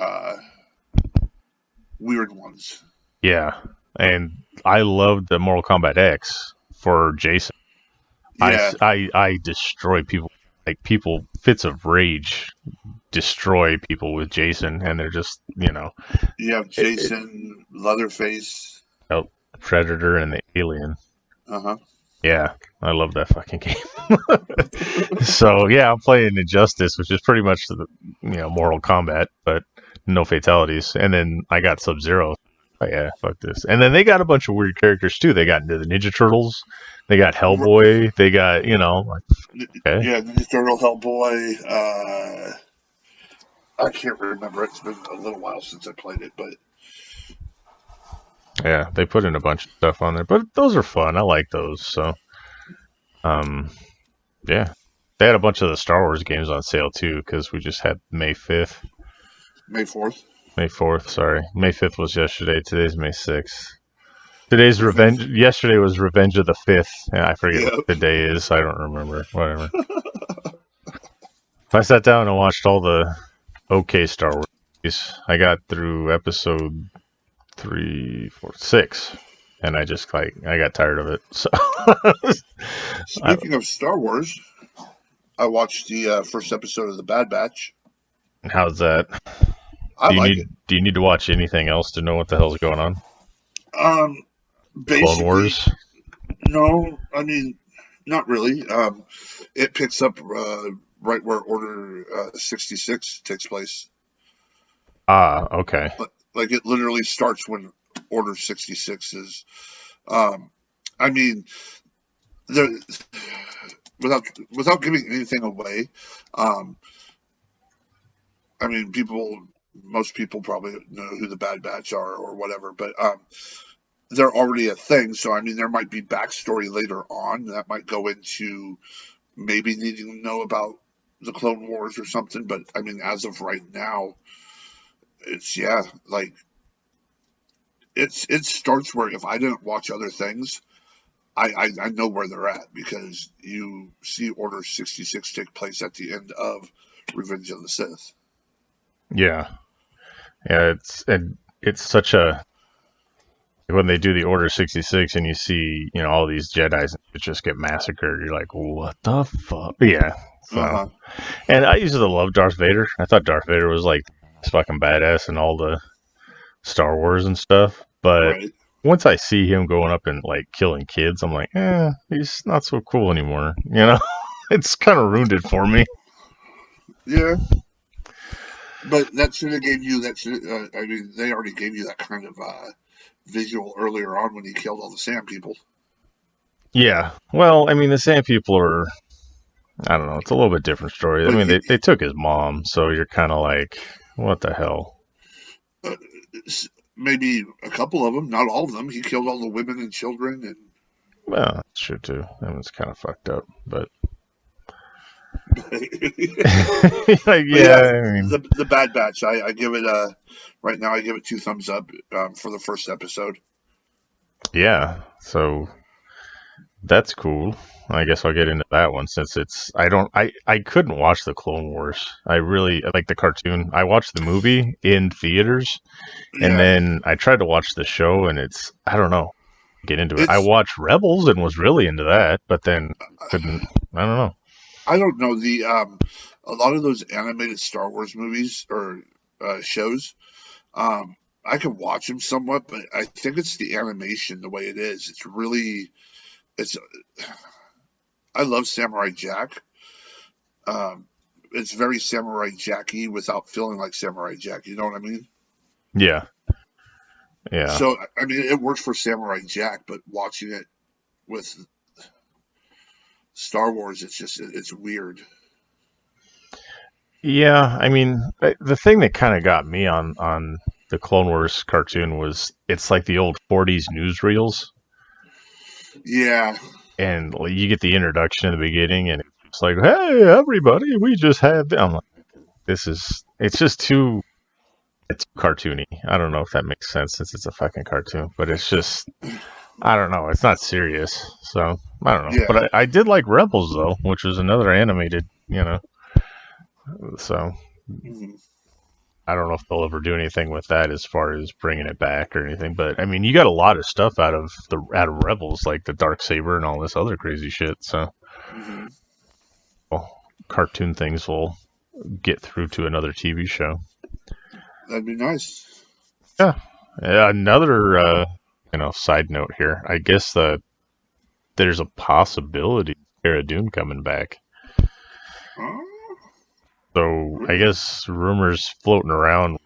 [SPEAKER 2] weird ones.
[SPEAKER 1] Yeah, and I loved the Mortal Kombat X for Jason.
[SPEAKER 2] Yeah,
[SPEAKER 1] I destroy people, like people fits of rage destroy people with Jason, and they're just
[SPEAKER 2] you have
[SPEAKER 1] it,
[SPEAKER 2] Jason, Leatherface.
[SPEAKER 1] oh, the Predator and the Alien.
[SPEAKER 2] Uh huh.
[SPEAKER 1] Yeah, I love that fucking game. So yeah, I'm playing Injustice, which is pretty much the Mortal Kombat, but no fatalities. And then I got Sub Zero. Oh, yeah, fuck this. And then they got a bunch of weird characters too. They got into the Ninja Turtles. They got Hellboy. They got like, okay,
[SPEAKER 2] Yeah, Ninja Turtle, Hellboy. I can't remember. It's been a little while since I played it, but
[SPEAKER 1] yeah, they put in a bunch of stuff on there, but those are fun. I like those. So, um, yeah, they had a bunch of the Star Wars games on sale too because we just had May 5th.
[SPEAKER 2] May 4th.
[SPEAKER 1] May 4th, sorry. May 5th was yesterday. Today's May 6th. Today's
[SPEAKER 2] May
[SPEAKER 1] Revenge. Yesterday was Revenge of the 5th. And I forget what
[SPEAKER 2] Yeah.
[SPEAKER 1] the day is. I don't remember. Whatever. If I sat down and watched all the okay Star Wars movies, I got through episode 3, 4, 6. And I just I got tired of it. So
[SPEAKER 2] Speaking of Star Wars, I watched the first episode of The Bad Batch.
[SPEAKER 1] how's that?
[SPEAKER 2] I like it.
[SPEAKER 1] Do you need to watch anything else to know what the hell's going on?
[SPEAKER 2] Um,
[SPEAKER 1] Clone
[SPEAKER 2] Basically,
[SPEAKER 1] Wars.
[SPEAKER 2] no. I mean, not really. It picks up right where Order 66 takes place.
[SPEAKER 1] Ah, okay.
[SPEAKER 2] Like it literally starts when Order 66 is. Um, I mean, there without giving anything away. Um, I mean, most people probably know who the Bad Batch are or whatever, but they're already a thing. So I mean, there might be backstory later on that might go into maybe needing to know about the Clone Wars or something. But I mean, as of right now, it's like it starts where if I didn't watch other things, I know where they're at because you see Order 66 take place at the end of Revenge of the Sith.
[SPEAKER 1] Yeah, yeah. It's such a when they do the Order 66 and you see all these Jedi's just get massacred. You're like, what the fuck? Yeah. So, and I used to love Darth Vader. I thought Darth Vader was like fucking badass in all the Star Wars and stuff. But
[SPEAKER 2] Right.
[SPEAKER 1] once I see him going up and like killing kids, I'm like, he's not so cool anymore. It's kind of ruined it for me.
[SPEAKER 2] Yeah. But that should have gave you that. I mean, they already gave you that kind of visual earlier on when he killed all the Sand people.
[SPEAKER 1] Yeah. Well, I mean, the Sand people are. I don't know. It's a little bit different story.
[SPEAKER 2] But
[SPEAKER 1] I mean, they took his mom, so you're kind of like, what the hell?
[SPEAKER 2] Maybe a couple of them, not all of them. He killed all the women and children, and
[SPEAKER 1] Well, that's true too. That was kind of fucked up, but like, yeah. I mean,
[SPEAKER 2] the Bad Batch. I give it right now. I give it 2 thumbs up for the first episode.
[SPEAKER 1] yeah. So that's cool. I guess I'll get into that one since I couldn't watch the Clone Wars. I really like the cartoon. I watched the movie in theaters, and then I tried to watch the show, and I don't know, get into it. I watched Rebels and was really into that, but then couldn't. I don't know.
[SPEAKER 2] I don't know a lot of those animated Star Wars movies or shows. I can watch them somewhat, but I think it's the animation the way it is. It's. I love Samurai Jack. It's very Samurai Jacky without feeling like Samurai Jack. You know what I mean?
[SPEAKER 1] Yeah. Yeah.
[SPEAKER 2] So I mean, it works for Samurai Jack, but watching it with Star Wars, it's weird.
[SPEAKER 1] Yeah, I mean, the thing that kind of got me on the Clone Wars cartoon was it's like the old 40s newsreels.
[SPEAKER 2] Yeah.
[SPEAKER 1] And you get the introduction in the beginning, and it's like, hey, everybody, we just had... I'm like, it's just too cartoony. I don't know if that makes sense since it's a fucking cartoon, but it's just, I don't know. It's not serious. So, I don't know.
[SPEAKER 2] Yeah.
[SPEAKER 1] But I did like Rebels, though, which was another animated, so...
[SPEAKER 2] Mhm.
[SPEAKER 1] I don't know if they'll ever do anything with that as far as bringing it back or anything, but I mean, you got a lot of stuff out of Rebels, like the Darksaber and all this other crazy shit. So, well, cartoon things will get through to another TV show.
[SPEAKER 2] That'd be nice.
[SPEAKER 1] Yeah. Another, side note here. I guess there's a possibility of Cara Dune coming back. So I guess rumors floating around.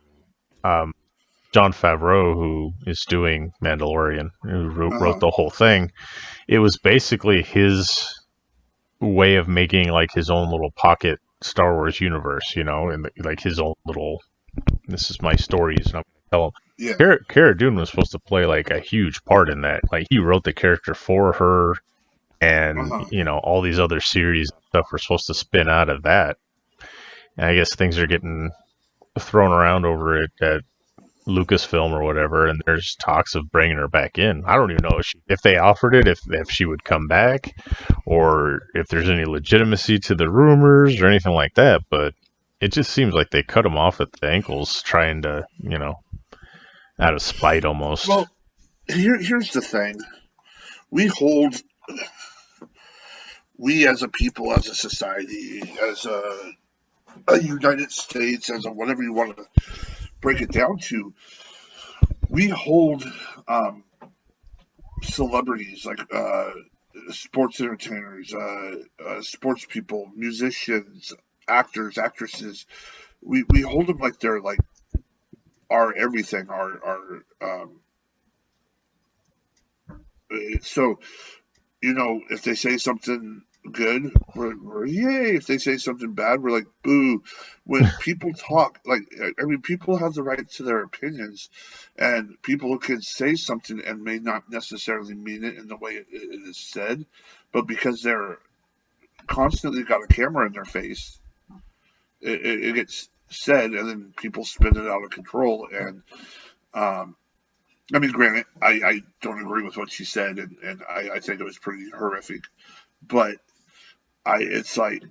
[SPEAKER 1] Jon Favreau, who is doing Mandalorian, who wrote the whole thing, it was basically his way of making like his own little pocket Star Wars universe, and like his own little. This is my stories, and I'm gonna tell him.
[SPEAKER 2] Yeah.
[SPEAKER 1] Cara Dune was supposed to play like a huge part in that. Like he wrote the character for her, and all these other series and stuff were supposed to spin out of that. And I guess things are getting thrown around over it at Lucasfilm or whatever, and there's talks of bringing her back in. I don't even know if they offered it, if she would come back, or if there's any legitimacy to the rumors or anything like that. But it just seems like they cut them off at the ankles, trying to, out of spite almost.
[SPEAKER 2] Well, here's the thing: we as a people, as a society, as a United States, as a whatever you want to break it down to, we hold celebrities like sports entertainers, sports people, musicians, actors, actresses. We hold them like they're like our everything, our so if they say something good, we're yay. If they say something bad, we're like boo. When people talk, like, I mean, people have the right to their opinions, and people can say something and may not necessarily mean it in the way it is said, but because they're constantly got a camera in their face, it gets said, and then people spin it out of control. And I mean, granted, I don't agree with what she said, and I think it was pretty horrific, but it's like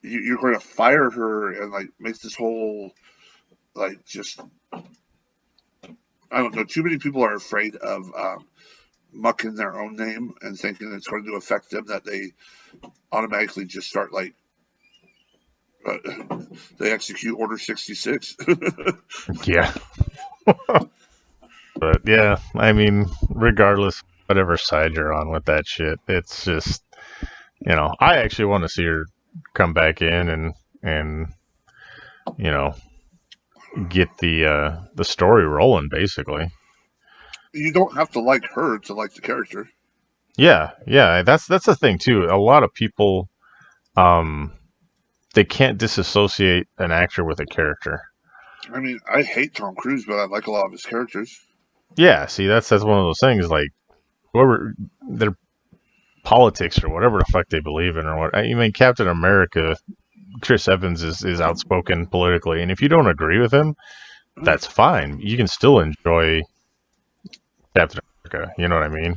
[SPEAKER 2] you're going to fire her and like make this whole like just, I don't know. Too many people are afraid of mucking their own name and thinking it's going to affect them, that they automatically just start like they execute Order 66.
[SPEAKER 1] Yeah. But yeah, I mean, regardless, whatever side you're on with that shit, it's just, I actually want to see her come back in and get the story rolling, basically.
[SPEAKER 2] You don't have to like her to like the character.
[SPEAKER 1] Yeah, that's the thing too. A lot of people, they can't disassociate an actor with a character.
[SPEAKER 2] I mean, I hate Tom Cruise, but I like a lot of his characters.
[SPEAKER 1] Yeah, see, that's one of those things. Like, whoever their politics or whatever the fuck they believe in, or what. I mean, Captain America, Chris Evans is outspoken politically, and if you don't agree with him, that's fine. You can still enjoy Captain America. You know what I mean?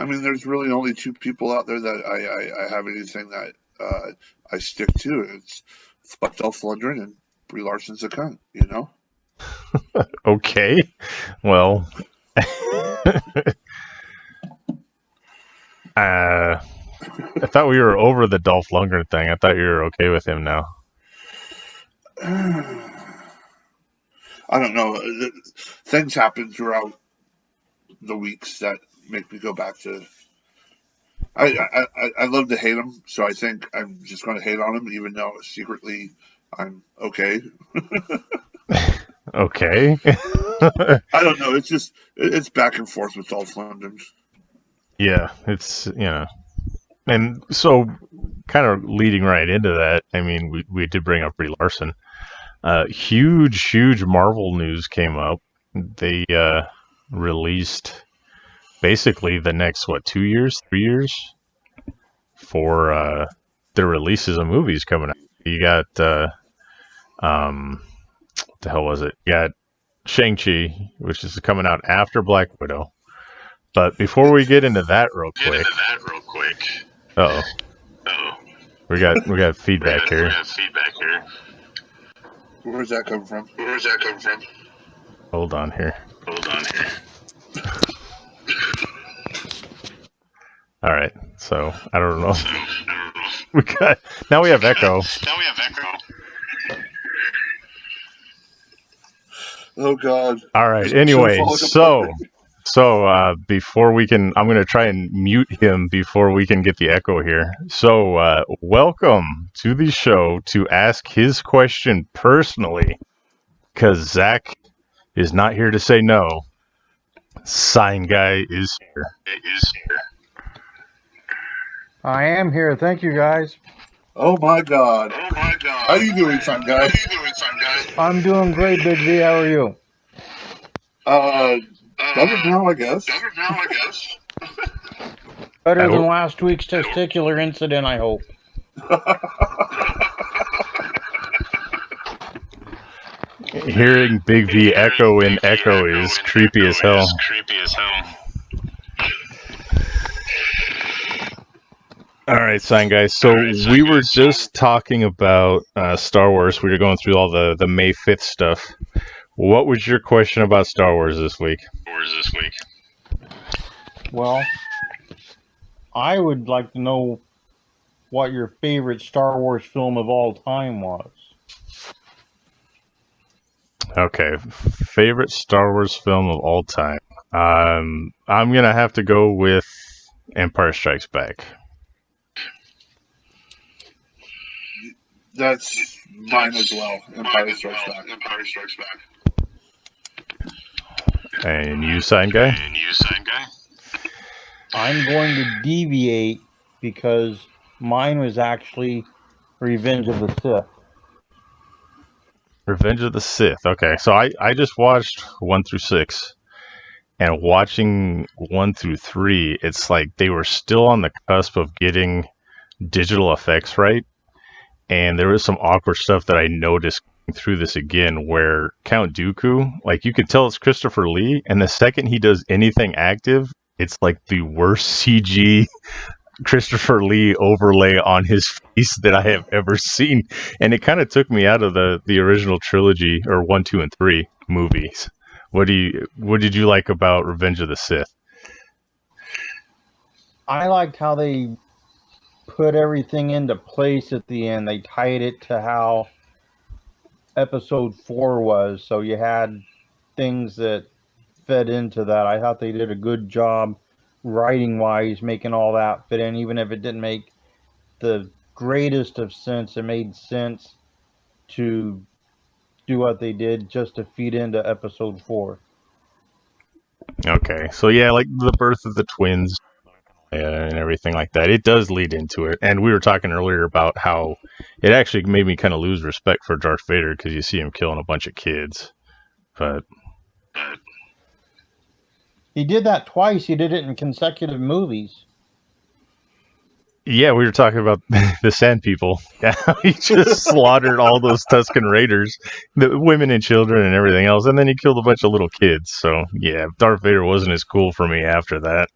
[SPEAKER 2] I mean, there's really only two people out there that I have anything that I stick to. It's fuck Dolph Lundgren and Brie Larson's a cunt,
[SPEAKER 1] Okay. Well, I thought we were over the Dolph Lundgren thing. I thought you were okay with him now.
[SPEAKER 2] I don't know. Things happen throughout the weeks that make me go back to. I love to hate him, so I think I'm just going to hate on him, even though secretly I'm okay.
[SPEAKER 1] Okay.
[SPEAKER 2] I don't know. It's just it's back and forth with Dolph Lundgren.
[SPEAKER 1] Yeah, it's and so kind of leading right into that. I mean, we did bring up Brie Larson. Huge Marvel news came up. They released basically the next 2 years, 3 years for the releases of movies coming out. You got what the hell was it? You got Shang-Chi, which is coming out after Black Widow. But before we get into that real quick. Uh-oh. We got feedback here.
[SPEAKER 2] Where's that come from?
[SPEAKER 1] Hold on here. All right. So, I don't know. Now we have echo.
[SPEAKER 2] Oh God.
[SPEAKER 1] All right. Anyway, so before we can, I'm going to try and mute him before we can get the echo here. So, welcome to the show to ask his question personally, because Zack is not here to say no. Sign guy is here.
[SPEAKER 3] I am here. Thank you, guys.
[SPEAKER 2] Oh my God. How you doing, son guy?
[SPEAKER 3] I'm doing great, Big V. How are you?
[SPEAKER 2] Better now, I guess.
[SPEAKER 3] Better than last week's testicular incident, I hope.
[SPEAKER 1] Hearing Big V echo in echo is creepy as hell. All right, sign guys. So we were just talking about Star Wars. We were going through all the May 5th stuff. What was your question about Star Wars this week?
[SPEAKER 3] Well, I would like to know what your favorite Star Wars film of all time was.
[SPEAKER 1] Okay, favorite Star Wars film of all time. I'm gonna have to go with Empire Strikes Back.
[SPEAKER 2] That's mine as well. Empire Strikes Back.
[SPEAKER 1] And you, sign guy?
[SPEAKER 3] I'm going to deviate because mine was actually Revenge of the Sith.
[SPEAKER 1] Revenge of the Sith. Okay, so I just watched 1 through 6, and watching 1 through 3, it's like they were still on the cusp of getting digital effects right, and there was some awkward stuff that I noticed through this again, where Count Dooku, like you could tell it's Christopher Lee, and the second he does anything active, it's like the worst CG Christopher Lee overlay on his face that I have ever seen, and it kind of took me out of the original trilogy, or 1, 2, and 3 movies. What did you like about Revenge of the Sith?
[SPEAKER 3] I liked how they put everything into place at the end. They tied it to how episode 4 was, so you had things that fed into that. I thought they did a good job writing wise making all that fit in, even if it didn't make the greatest of sense. It made sense to do what they did just to feed into episode 4.
[SPEAKER 1] Okay, so yeah, like the birth of the twins and everything like that, it does lead into it. And we were talking earlier about how it actually made me kind of lose respect for Darth Vader because you see him killing a bunch of kids. But
[SPEAKER 3] He did that twice. He did it in consecutive movies.
[SPEAKER 1] yeah, we were talking about the Sand People. Yeah, he just slaughtered all those Tusken Raiders, the women and children and everything else, and then he killed a bunch of little kids. So yeah, Darth Vader wasn't as cool for me after that.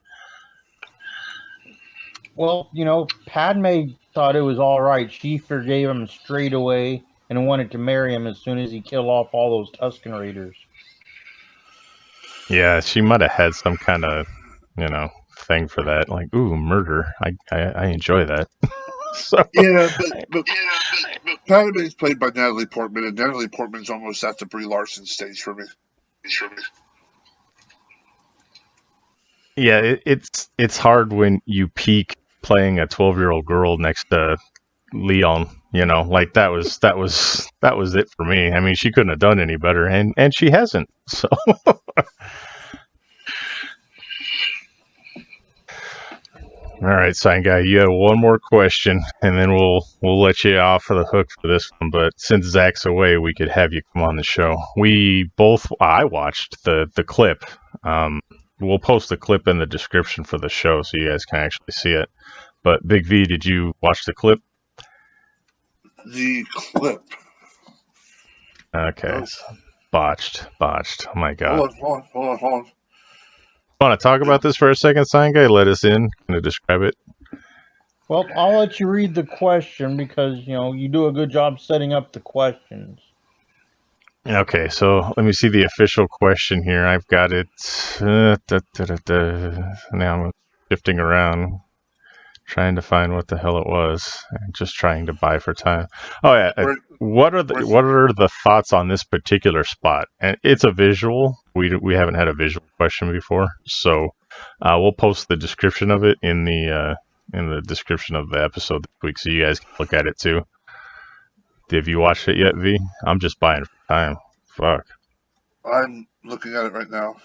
[SPEAKER 3] Well, Padme thought it was all right. She forgave him straight away and wanted to marry him as soon as he killed off all those Tusken Raiders.
[SPEAKER 1] Yeah, she might have had some kind of, thing for that. Like, ooh, murder. I enjoy that. So
[SPEAKER 2] Yeah, but Padme's played by Natalie Portman, and Natalie Portman's almost at the Brie Larson stage for me.
[SPEAKER 1] yeah, it's hard when you peak playing a 12-year-old girl next to Leon. Like that was it for me. I mean, she couldn't have done any better, and she hasn't. So. All right, sign guy, you have one more question, and then we'll let you off for the hook for this one. But since Zach's away, we could have you come on the show. I watched the clip. We'll post the clip in the description for the show so you guys can actually see it. But Big V, did you watch the clip?
[SPEAKER 2] The clip.
[SPEAKER 1] Okay, botched. Oh my god.
[SPEAKER 2] Hold on.
[SPEAKER 1] Want to talk about this for a second, sign guy? Let us in. Can you describe it?
[SPEAKER 3] Well, I'll let you read the question because, you do a good job setting up the questions.
[SPEAKER 1] Okay, so let me see the official question here. I've got it. Now I'm shifting around, trying to find what the hell it was. I'm just trying to buy for time. Oh yeah. What are the thoughts on this particular spot? And it's a visual. We haven't had a visual question before, so we'll post the description of it in the description of the episode this week, so you guys can look at it too. Have you watched it yet, V? I'm just buying for time. Fuck.
[SPEAKER 2] I'm looking at it right now.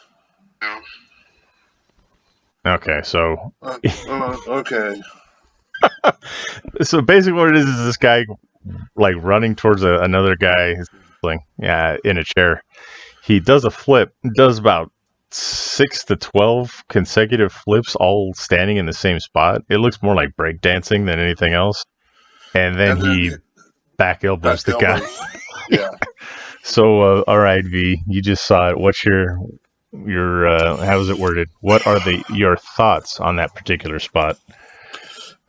[SPEAKER 1] Okay, so.
[SPEAKER 2] Okay.
[SPEAKER 1] So basically, what it is this guy like running towards another guy, in a chair. He does a flip, does about 6 to 12 consecutive flips, all standing in the same spot. It looks more like breakdancing than anything else. And then he back elbows the guy.
[SPEAKER 2] Yeah.
[SPEAKER 1] So, all right, V, you just saw it. What's your how is it worded? What are your thoughts on that particular spot?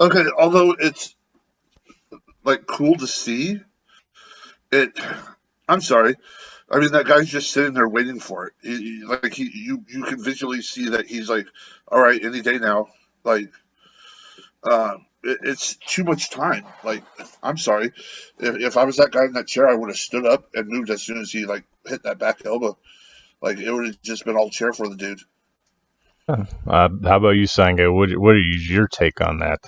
[SPEAKER 2] Okay, although it's like cool to see, I'm sorry. I mean, that guy's just sitting there waiting for it. You can visually see that he's like, all right, any day now. Like, it's too much time. Like, I'm sorry, if I was that guy in that chair, I would have stood up and moved as soon as he like hit that back elbow. Like, it would have just been all chair for the dude.
[SPEAKER 1] How about you, Sanga? What is your take on that?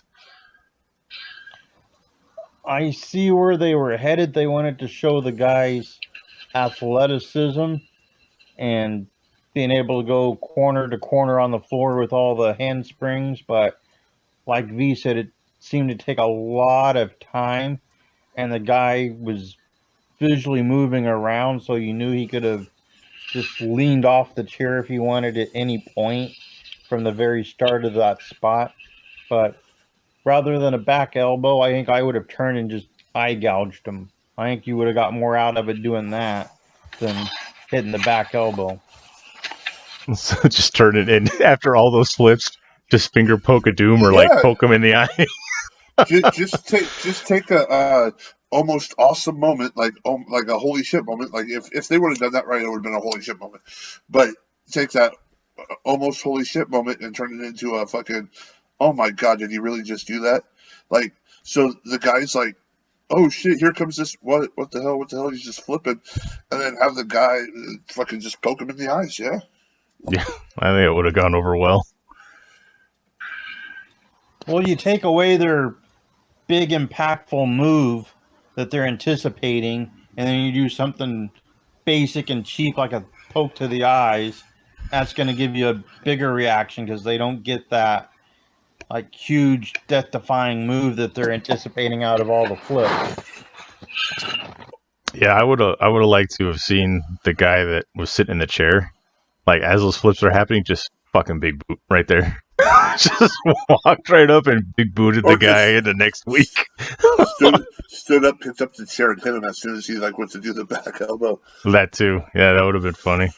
[SPEAKER 3] I see where they were headed. They wanted to show the guy's athleticism and being able to go corner to corner on the floor with all the handsprings, but like V said, it seemed to take a lot of time, and the guy was visually moving around, so you knew he could have just leaned off the chair if he wanted at any point from the very start of that spot. But rather than a back elbow, I think I would have turned and just eye gouged him. I think you would have got more out of it doing that than hitting the back elbow.
[SPEAKER 1] So just turn it in after all those flips. Just finger poke a doom or like poke him in the eye.
[SPEAKER 2] just take a almost awesome moment, like a holy shit moment. Like if they would have done that right, it would have been a holy shit moment. But take that almost holy shit moment and turn it into a fucking, oh my god, did he really just do that? Like, so the guy's like, oh shit, here comes this, what the hell, he's just flipping, and then have the guy fucking just poke him in the eyes. Yeah,
[SPEAKER 1] I think it would have gone over well.
[SPEAKER 3] Well, you take away their big impactful move that they're anticipating, and then you do something basic and cheap like a poke to the eyes. That's going to give you a bigger reaction because they don't get that like huge death-defying move that they're anticipating out of all the flips.
[SPEAKER 1] Yeah, I would have liked to have seen the guy that was sitting in the chair, like as those flips are happening, just fucking big boot right there. Just walked right up and big booted the guy in the next week.
[SPEAKER 2] stood up, picked up the chair, and hit him as soon as he like went to do the back elbow.
[SPEAKER 1] That too. Yeah, that would have been funny.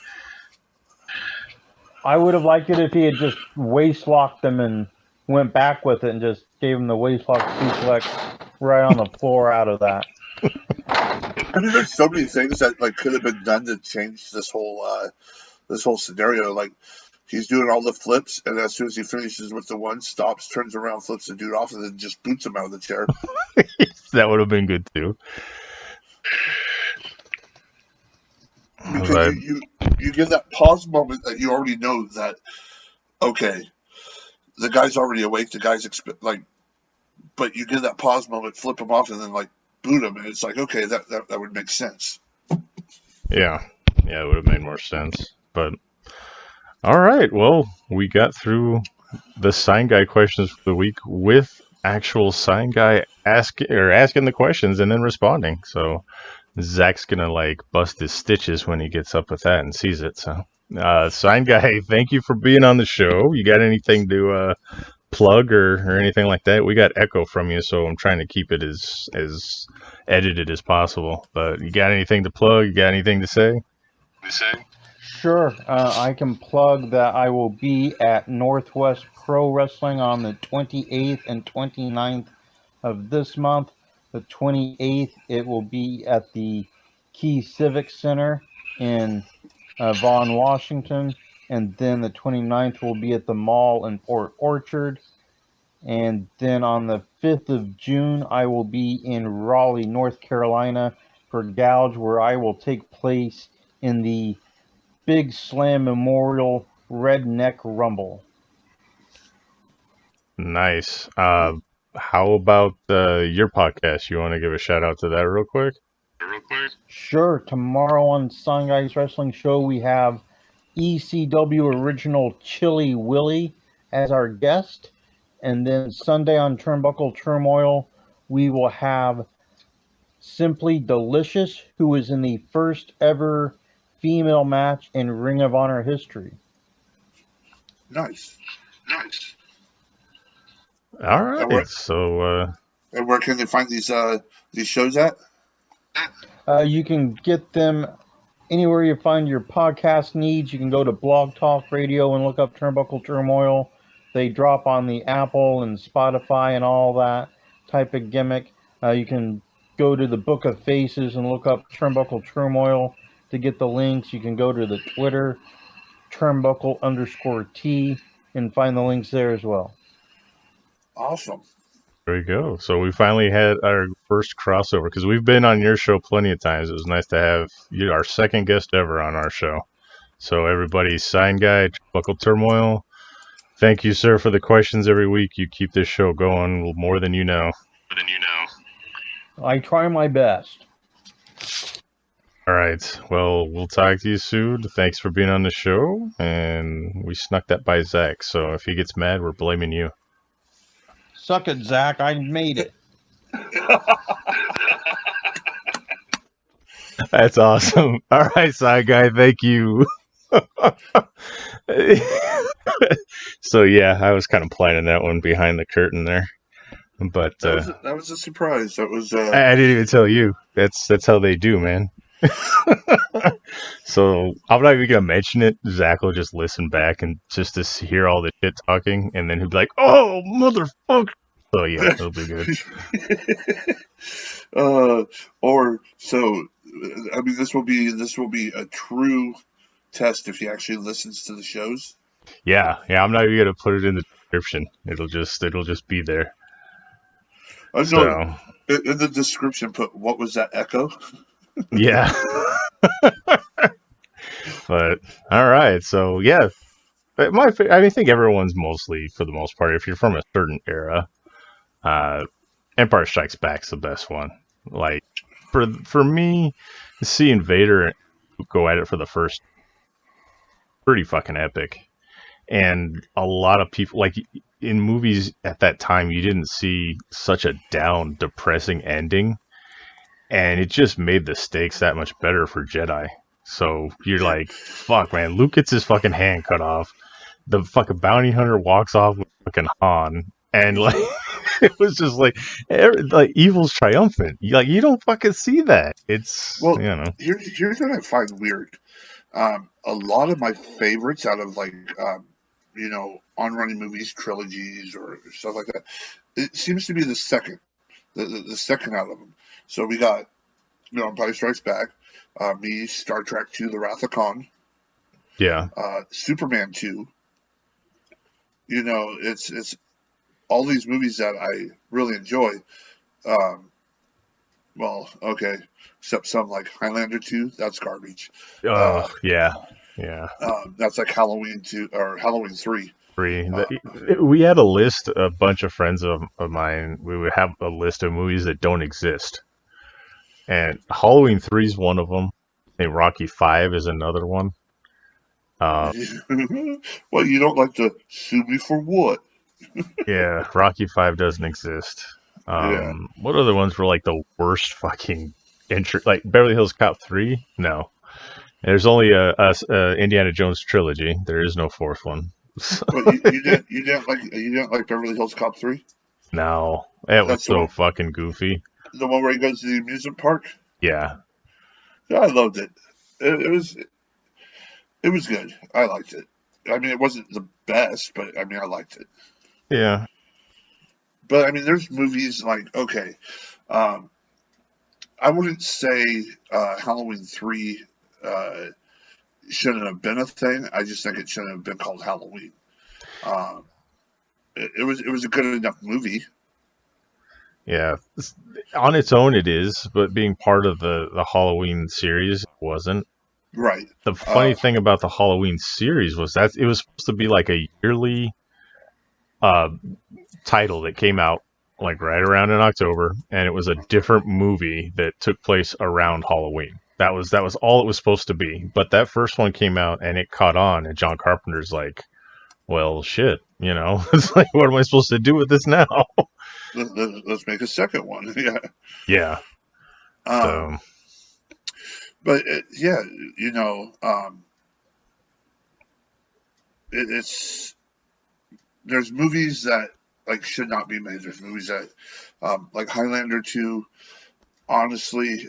[SPEAKER 3] I would have liked it if he had just waist locked them and went back with it and just gave him the waist lock suplex right on the floor out of that.
[SPEAKER 2] I mean, there's so many things that like could have been done to change this whole scenario. Like, he's doing all the flips, and as soon as he finishes with the one, stops, turns around, flips the dude off, and then just boots him out of the chair.
[SPEAKER 1] That would have been good too.
[SPEAKER 2] Because you give that pause moment that you already know that, okay, the guy's already awake, the guy's but you give that pause moment, flip him off, and then like boot him, and it's like, okay, that would make sense.
[SPEAKER 1] Yeah, it would have made more sense. But all right, well, we got through the sign guy questions for the week with actual sign guy asking the questions and then responding. So Zach's gonna like bust his stitches when he gets up with that and sees it. So sign guy, thank you for being on the show. You got anything to plug or anything like that? We got echo from you, so I'm trying to keep it as edited as possible. But you got anything to plug? You got anything to say?
[SPEAKER 3] Sure. I can plug that I will be at Northwest Pro Wrestling on the 28th and 29th of this month. The 28th, it will be at the Key Civic Center in Vaughan, Washington. And then the 29th will be at the mall in Port Orchard. And then on the 5th of June, I will be in Raleigh, North Carolina for Gouge, where I will take place in the Big Slam Memorial Redneck Rumble.
[SPEAKER 1] Nice. How about your podcast? You want to give a shout out to that real quick?
[SPEAKER 3] Sure. Tomorrow on Sign Guys Wrestling Show, we have ECW original Chili Willy as our guest. And then Sunday on Turnbuckle Turmoil, we will have Simply Delicious, who is in the first ever female match in Ring of Honor history.
[SPEAKER 2] Nice.
[SPEAKER 1] All right. So,
[SPEAKER 2] and where can they find these shows at?
[SPEAKER 3] You can get them anywhere you find your podcast needs. You can go to Blog Talk Radio and look up Turnbuckle Turmoil. They drop on the Apple and Spotify and all that type of gimmick. You can go to the Book of Faces and look up Turnbuckle Turmoil to get the links. You can go to the Twitter, Turnbuckle_T, and find the links there as well.
[SPEAKER 2] Awesome.
[SPEAKER 1] There we go. So we finally had our first crossover because we've been on your show plenty of times. It was nice to have you, our second guest ever on our show. So everybody, Sign Guy, Buckle Turmoil, thank you, sir, for the questions every week. You keep this show going more than you know.
[SPEAKER 3] I try my best.
[SPEAKER 1] All right. Well, we'll talk to you soon. Thanks for being on the show. And we snuck that by Zack. So if he gets mad, we're blaming you.
[SPEAKER 3] Suck it, Zack. I made it.
[SPEAKER 1] That's awesome. All right, Side Guy. Thank you. So, yeah, I was kind of planning that one behind the curtain there. But
[SPEAKER 2] that was a surprise. That was.
[SPEAKER 1] I didn't even tell you. That's how they do, man. So I'm not even gonna mention it. Zack will just listen back and just to hear all the shit talking, and then he'll be like, "Oh, motherfucker!" So yeah, it'll be good.
[SPEAKER 2] I mean, this will be a true test if he actually listens to the shows.
[SPEAKER 1] Yeah. I'm not even gonna put it in the description. It'll just be there.
[SPEAKER 2] So in the description, put what was that echo?
[SPEAKER 1] Yeah. But all right, so yeah, I think everyone's mostly, for the most part, if you're from a certain era, Empire Strikes Back's the best one. Like for me, seeing Vader go at it for the first, pretty fucking epic. And a lot of people, like in movies at that time, you didn't see such a down, depressing ending, and it just made the stakes that much better for Jedi. So you're like, fuck, man, Luke gets his fucking hand cut off. The fucking bounty hunter walks off with fucking Han, and like it was just like evil's triumphant. You don't fucking see that. It's
[SPEAKER 2] Here's what I find weird. A lot of my favorites out of on running movies, trilogies, or stuff like that, it seems to be the second out of them. So we got, Empire Strikes Back, Star Trek II, The Wrath of Khan, Superman 2. It's all these movies that I really enjoy. Except some like Highlander 2, that's garbage.
[SPEAKER 1] Yeah.
[SPEAKER 2] That's like Halloween 2 or Halloween 3.
[SPEAKER 1] We had a list, a bunch of friends of mine, we would have a list of movies that don't exist. And Halloween 3 is one of them. I think Rocky 5 is another one.
[SPEAKER 2] Well, you don't like to sue me for what?
[SPEAKER 1] Yeah, Rocky 5 doesn't exist. What other ones were like the worst fucking entry? Like Beverly Hills Cop 3? No. There's only a Indiana Jones trilogy. There is no fourth one.
[SPEAKER 2] But you didn't like Beverly Hills Cop 3?
[SPEAKER 1] No, it was so fucking goofy.
[SPEAKER 2] The one where he goes to the amusement park?
[SPEAKER 1] Yeah,
[SPEAKER 2] I loved it. It was good. I liked it. I mean, it wasn't the best, but I liked it.
[SPEAKER 1] Yeah.
[SPEAKER 2] But there's movies like, I wouldn't say Halloween 3 shouldn't have been a thing. I just think it shouldn't have been called Halloween. It was a good enough movie.
[SPEAKER 1] Yeah, on its own it is, but being part of the Halloween series wasn't.
[SPEAKER 2] Right.
[SPEAKER 1] The funny thing about the Halloween series was that it was supposed to be like a yearly title that came out like right around in October, and it was a different movie that took place around Halloween. That was all it was supposed to be. But that first one came out and it caught on, and John Carpenter's like, well, shit, it's like, what am I supposed to do with this now?
[SPEAKER 2] Let's make a second one.
[SPEAKER 1] Yeah.
[SPEAKER 2] But there's movies that like should not be made. There's movies that like Highlander 2. Honestly,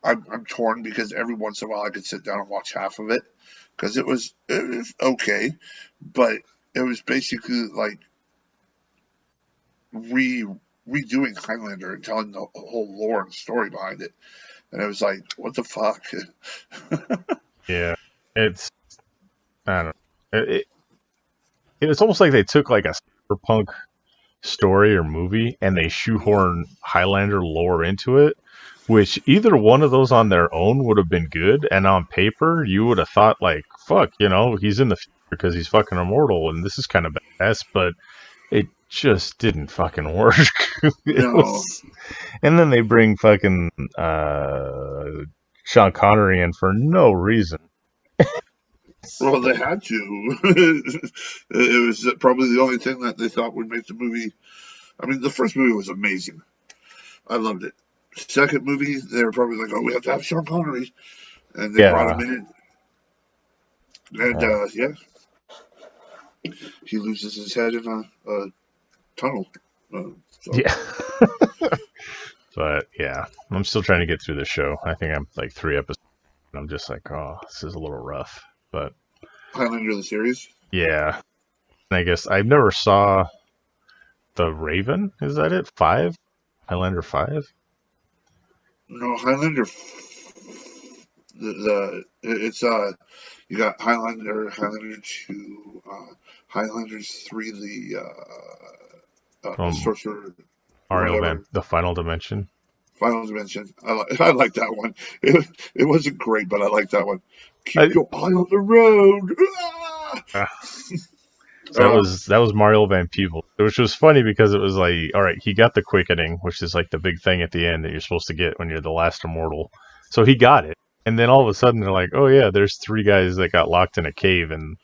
[SPEAKER 2] I'm torn because every once in a while I could sit down and watch half of it because it was okay, but it was basically like redoing Highlander and telling the whole lore and story behind it, and it was like, what the fuck?
[SPEAKER 1] Yeah, it's, I don't know. It's almost like they took like a cyberpunk story or movie and they shoehorn Highlander lore into it, which either one of those on their own would have been good, and on paper you would have thought like, fuck, he's in the future because he's fucking immortal and this is kind of badass, but it just didn't fucking work. And then they bring fucking Sean Connery in for no reason.
[SPEAKER 2] Well, they had to. It was probably the only thing that they thought would make the movie. I mean, the first movie was amazing. I loved it. Second movie, they were probably like, "Oh, we have to have Sean Connery," and they brought him in. And he loses his head in a tunnel.
[SPEAKER 1] Yeah. But yeah, I'm still trying to get through the show. I think I'm like 3 episodes. And I'm just like, oh, this is a little rough. But
[SPEAKER 2] Highlander the series.
[SPEAKER 1] Yeah, and I guess I never saw the Raven. Is that it? 5? Highlander 5?
[SPEAKER 2] No, Highlander. It's you got Highlander 2, Highlanders 3, the sorcerer.
[SPEAKER 1] The Final Dimension.
[SPEAKER 2] Final Dimension. I like that one. It wasn't great, but I like that one. Keep your eye on the road.
[SPEAKER 1] That was Mario Van Peebles, which was funny because it was like, all right, he got the quickening, which is like the big thing at the end that you're supposed to get when you're the last immortal. So he got it, and then all of a sudden they're like, oh yeah, there's 3 guys that got locked in a cave, and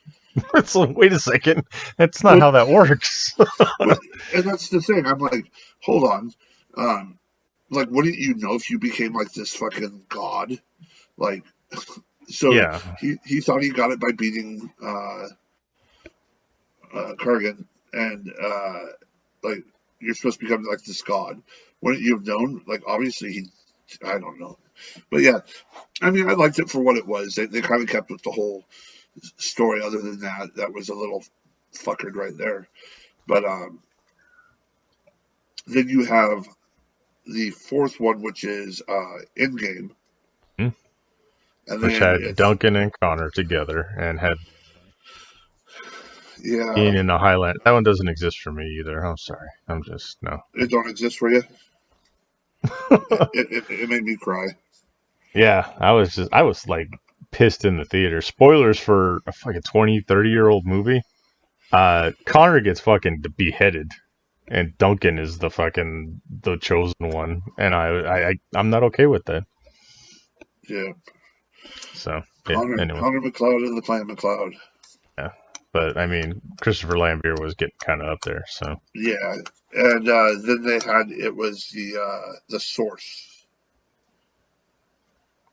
[SPEAKER 1] it's like, wait a second, that's not how that works.
[SPEAKER 2] And that's the thing. I'm like, hold on. Like, wouldn't you know if you became like this fucking god? Like, so
[SPEAKER 1] yeah.
[SPEAKER 2] He thought he got it by beating Kurgan, and like you're supposed to become like this god. Wouldn't you have known? Like, obviously I don't know, but yeah, I mean, I liked it for what it was. They kind of kept with the whole story. Other than that was a little fuckered right there. But then you have the 4th one, which is Endgame.
[SPEAKER 1] And which had Duncan and Connor together and had Ian in the Highlander. That one doesn't exist for me either. I'm sorry. I'm just, no.
[SPEAKER 2] It don't exist for you? it made me cry.
[SPEAKER 1] Yeah, I was like pissed in the theater. Spoilers for a fucking 20, 30-year-old movie. Connor gets fucking beheaded. And Duncan is the chosen one, and I'm not okay with that.
[SPEAKER 2] Yeah.
[SPEAKER 1] So
[SPEAKER 2] Connor McLeod and the Clan McLeod.
[SPEAKER 1] Yeah, but I mean, Christopher Lambert was getting kind of up there. So
[SPEAKER 2] yeah, and then it was the Source.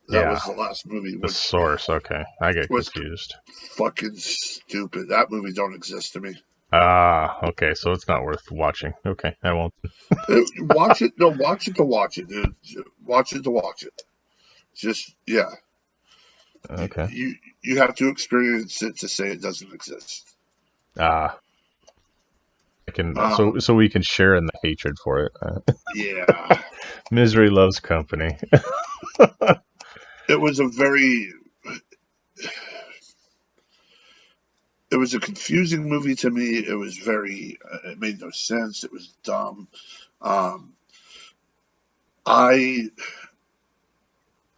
[SPEAKER 2] That was the last movie.
[SPEAKER 1] The Source. Okay, I get confused.
[SPEAKER 2] Fucking stupid. That movie don't exist to me.
[SPEAKER 1] Okay, so it's not worth watching. Okay, I won't.
[SPEAKER 2] Watch it. No, watch it to watch it, dude. Watch it to watch it. Just, yeah.
[SPEAKER 1] Okay.
[SPEAKER 2] You have to experience it to say it doesn't exist.
[SPEAKER 1] I can so we can share in the hatred for it.
[SPEAKER 2] Yeah.
[SPEAKER 1] Misery loves company.
[SPEAKER 2] It was It was a confusing movie to me. It was it made no sense. It was dumb. I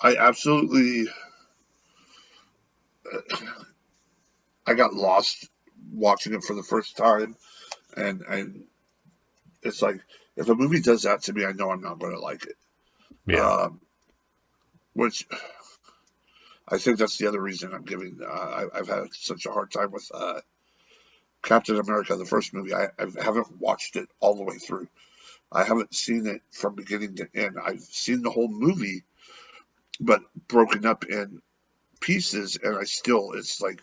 [SPEAKER 2] absolutely, I got lost watching it for the first time. And it's like, if a movie does that to me, I know I'm not going to like it.
[SPEAKER 1] Yeah.
[SPEAKER 2] Which I think that's the other reason I'm giving. I've had such a hard time with Captain America, the first movie. I haven't watched it all the way through. I haven't seen it from beginning to end. I've seen the whole movie, but broken up in pieces, and it's like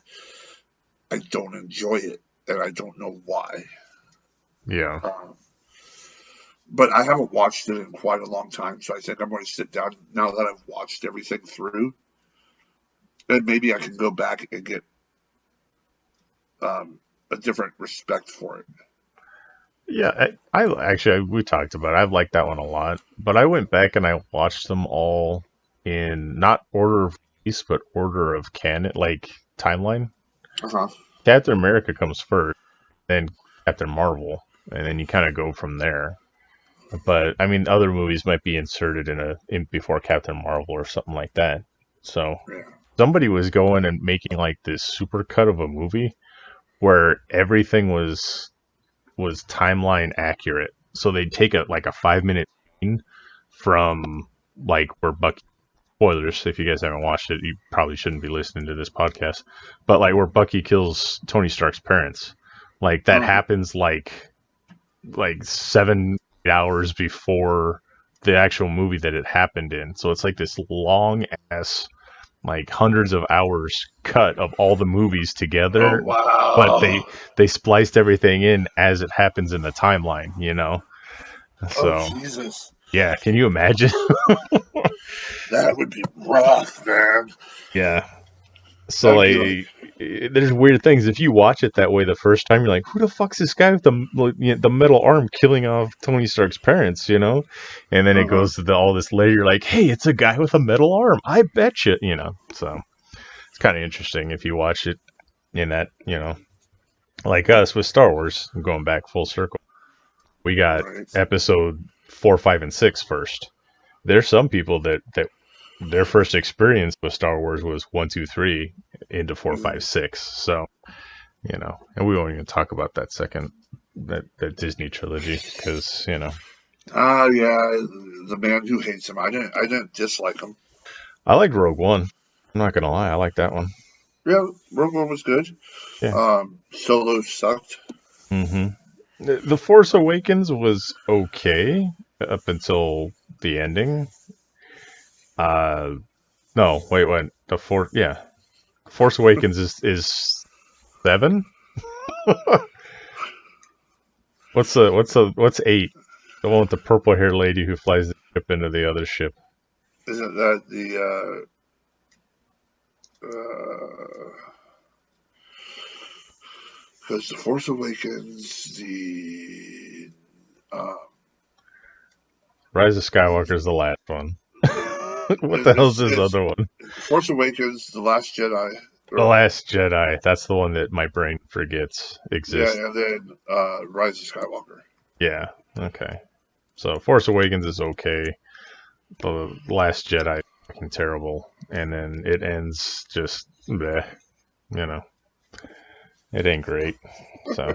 [SPEAKER 2] I don't enjoy it, and I don't know why.
[SPEAKER 1] Yeah.
[SPEAKER 2] But I haven't watched it in quite a long time, so I think I'm going to sit down now that I've watched everything through. And maybe I can go back and get a different respect for it.
[SPEAKER 1] Yeah, I actually, we talked about it. I've liked that one a lot. But I went back and I watched them all in not order of release, but order of canon, like timeline.
[SPEAKER 2] Uh-huh.
[SPEAKER 1] Captain America comes first, then Captain Marvel. and then you kind of go from there. But I mean, other movies might be inserted in before Captain Marvel or something like that. So somebody was going and making like this super cut of a movie where everything was timeline accurate. So they'd take a 5-minute scene from like where Bucky, spoilers if you guys haven't watched it, you probably shouldn't be listening to this podcast, but like where Bucky kills Tony Stark's parents, like that happens like 7 hours before the actual movie that it happened in. So it's like this long ass, like hundreds of hours cut of all the movies together.
[SPEAKER 2] Oh, wow.
[SPEAKER 1] But they spliced everything in as it happens in the timeline, you know. So
[SPEAKER 2] Jesus.
[SPEAKER 1] Yeah, can you imagine?
[SPEAKER 2] That would be rough, man.
[SPEAKER 1] Yeah. So there's weird things. If you watch it that way the first time, you're like, "Who the fuck's this guy with the metal arm killing off Tony Stark's parents?" You know, and then it goes to all this later. You're like, "Hey, it's a guy with a metal arm. I bet you." You know, so it's kind of interesting if you watch it in that. You know, like us with Star Wars, going back full circle. We got episode 4, 5, and 6 first. There's some people that their first experience with Star Wars was 1, 2, 3 into 4, 5, 6. So, you know, and we won't even talk about that Disney trilogy because, you know.
[SPEAKER 2] Yeah, the man who hates him. I didn't dislike him.
[SPEAKER 1] I liked Rogue One. I'm not gonna lie, I like that one.
[SPEAKER 2] Yeah, Rogue One was good.
[SPEAKER 1] Yeah.
[SPEAKER 2] Solo sucked.
[SPEAKER 1] Mm-hmm. The Force Awakens was okay up until the ending. No, wait. Force Awakens is 7. What's 8? The one with the purple haired lady who flies the ship into the other ship.
[SPEAKER 2] Isn't that the because the Force Awakens, the
[SPEAKER 1] Rise of Skywalker is the last one. What the hell's this other one?
[SPEAKER 2] Force Awakens, The Last Jedi.
[SPEAKER 1] The Last Jedi. That's the one that my brain forgets exists.
[SPEAKER 2] Yeah, and then Rise of Skywalker.
[SPEAKER 1] Yeah, okay. So Force Awakens is okay. The Last Jedi is fucking terrible. And then it ends just bleh, you know. It ain't great. So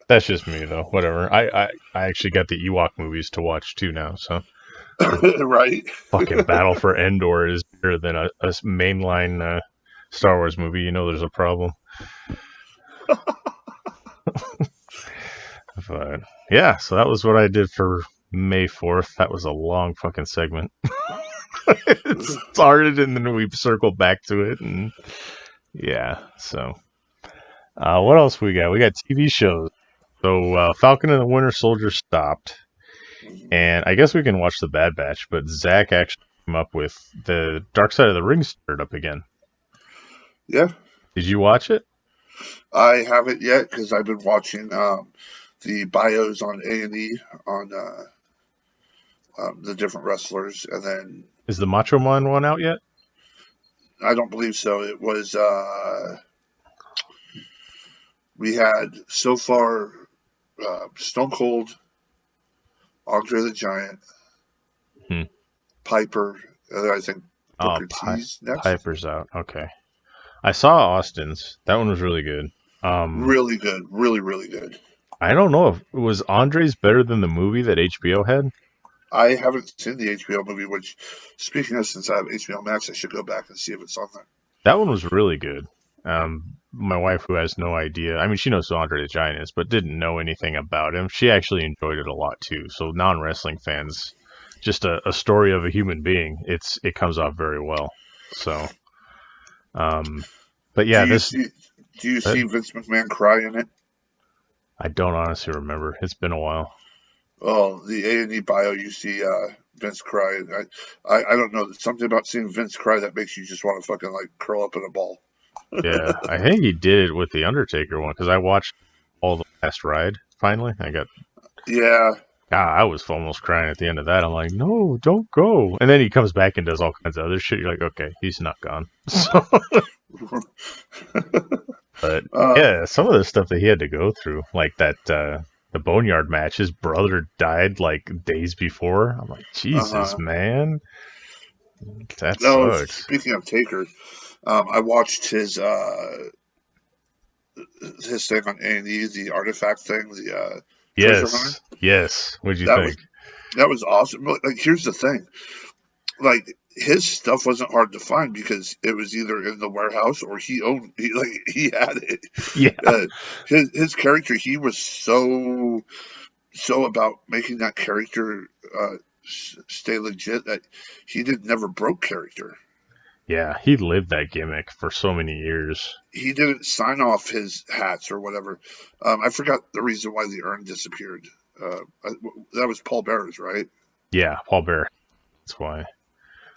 [SPEAKER 1] that's just me though. Whatever. I actually got the Ewok movies to watch too now, so
[SPEAKER 2] right.
[SPEAKER 1] Fucking Battle for Endor is better than a mainline Star Wars movie. You know there's a problem. But yeah, so that was what I did for May 4th. That was a long fucking segment. It started and then we circled back to it, and yeah, so what else we got? We got TV shows. So Falcon and the Winter Soldier stopped, and I guess we can watch The Bad Batch, but Zack actually came up with the Dark Side of the Ring started up again.
[SPEAKER 2] Yeah.
[SPEAKER 1] Did you watch it?
[SPEAKER 2] I haven't yet because I've been watching the bios on A&E on the different wrestlers, and then
[SPEAKER 1] is the Macho Man one out yet?
[SPEAKER 2] I don't believe so. It was we had so far Stone Cold, Andre the Giant, Piper, and then I think Booker T's next.
[SPEAKER 1] Piper's out. Okay. I saw Austin's. That one was really good.
[SPEAKER 2] Really good. Really, really good.
[SPEAKER 1] I don't know if was Andre's better than the movie that HBO had.
[SPEAKER 2] I haven't seen the HBO movie, which, speaking of, since I have HBO Max, I should go back and see if it's on there.
[SPEAKER 1] That one was really good. My wife, who has no idea, I mean, she knows who Andre the Giant is, but didn't know anything about him. She actually enjoyed it a lot too. So non-wrestling fans, just a story of a human being. It comes off very well. So, but yeah,
[SPEAKER 2] do you see Vince McMahon cry in it?
[SPEAKER 1] I don't honestly remember. It's been a while.
[SPEAKER 2] Oh, the A&E bio, you see Vince cry. I don't know. There's something about seeing Vince cry that makes you just want to fucking like curl up in a ball.
[SPEAKER 1] Yeah, I think he did it with the Undertaker one because I watched all the last ride. Finally,
[SPEAKER 2] Yeah.
[SPEAKER 1] I was almost crying at the end of that. I'm like, no, don't go. And then he comes back and does all kinds of other shit. You're like, okay, he's not gone. So, but yeah, some of the stuff that he had to go through, like that the Boneyard match, his brother died like days before. I'm like, Jesus, man, that
[SPEAKER 2] No,
[SPEAKER 1] sucks.
[SPEAKER 2] speaking of Taker, I watched his thing on A&E, the artifact thing, the treasure hunter.
[SPEAKER 1] Yes. What'd you think?
[SPEAKER 2] That was awesome. Like, here's the thing, like, his stuff wasn't hard to find because it was either in the warehouse or he had it.
[SPEAKER 1] Yeah.
[SPEAKER 2] His character, he was so about making that character stay legit that he never broke character.
[SPEAKER 1] Yeah, he lived that gimmick for so many years.
[SPEAKER 2] He didn't sign off his hats or whatever. I forgot the reason why the urn disappeared. That was Paul Bearer's, right?
[SPEAKER 1] Yeah, Paul Bearer. That's why.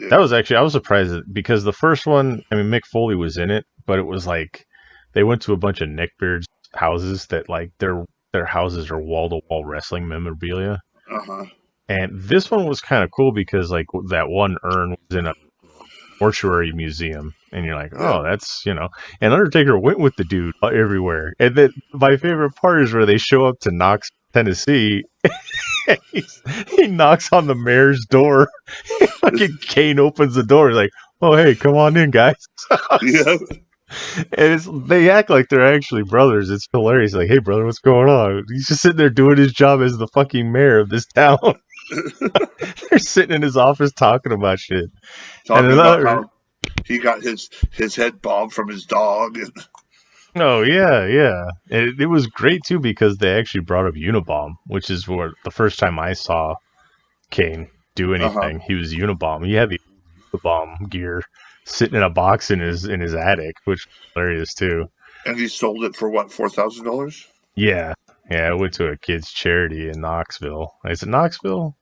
[SPEAKER 2] Yeah.
[SPEAKER 1] That was actually, I was surprised because the first one, I mean, Mick Foley was in it, but it was like they went to a bunch of neckbeards' houses that like their houses are wall-to-wall wrestling memorabilia.
[SPEAKER 2] Uh-huh.
[SPEAKER 1] And this one was kind of cool because like that one urn was in a mortuary museum, and you're like, oh, that's, and Undertaker went with the dude everywhere. And then my favorite part is where they show up to Knox, Tennessee. He knocks on the mayor's door. Fucking Kane opens the door. He's like, oh, hey, come on in, guys.
[SPEAKER 2] Yeah.
[SPEAKER 1] And they act like they're actually brothers. It's hilarious. Like, hey, brother, what's going on? He's just sitting there doing his job as the fucking mayor of this town. They're sitting in his office talking about shit.
[SPEAKER 2] Talking about how he got his head bobbed from his dog.
[SPEAKER 1] Oh, yeah. It was great, too, because they actually brought up Unabomb, which is what the first time I saw Kane do anything. He was Unabomb. He had the Unabomb gear sitting in a box in his attic, which was hilarious, too.
[SPEAKER 2] And he sold it for, what, $4,000?
[SPEAKER 1] Yeah. Yeah, I went to a kid's charity in Knoxville. Is it Knoxville?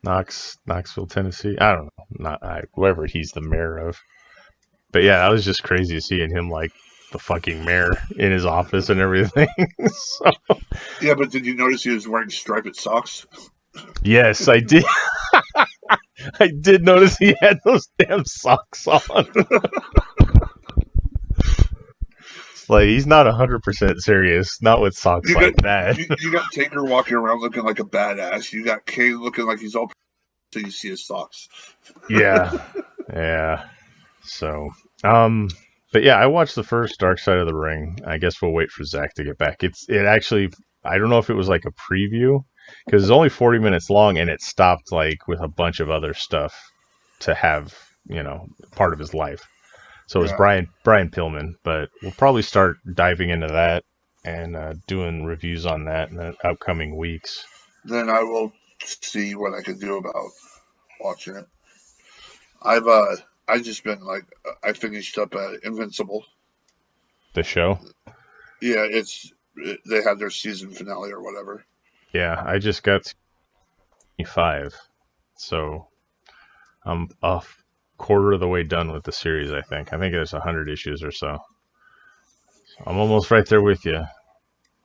[SPEAKER 1] Knoxville, Tennessee? I don't know. Whoever he's the mayor of. But yeah, that was just crazy seeing him like the fucking mayor in his office and everything. So.
[SPEAKER 2] Yeah, but did you notice he was wearing striped socks?
[SPEAKER 1] Yes, I did. I did notice he had those damn socks on. Like, he's not 100% serious. Not with socks like that.
[SPEAKER 2] You got Taker walking around looking like a badass. You got Kane looking like he's all so you see his socks.
[SPEAKER 1] Yeah. So, but yeah, I watched the first Dark Side of the Ring. I guess we'll wait for Zack to get back. It actually, I don't know if it was like a preview, because it's only 40 minutes long, and it stopped like with a bunch of other stuff to have, part of his life. So it was Brian Pillman, but we'll probably start diving into that and doing reviews on that in the upcoming weeks.
[SPEAKER 2] Then I will see what I can do about watching it. I've just been like, I finished up Invincible.
[SPEAKER 1] The show?
[SPEAKER 2] Yeah, they had their season finale or whatever.
[SPEAKER 1] Yeah, I just got to 25, so I'm off. Quarter of the way done with the series, I think. There's 100 issues or so. I'm almost right there with you.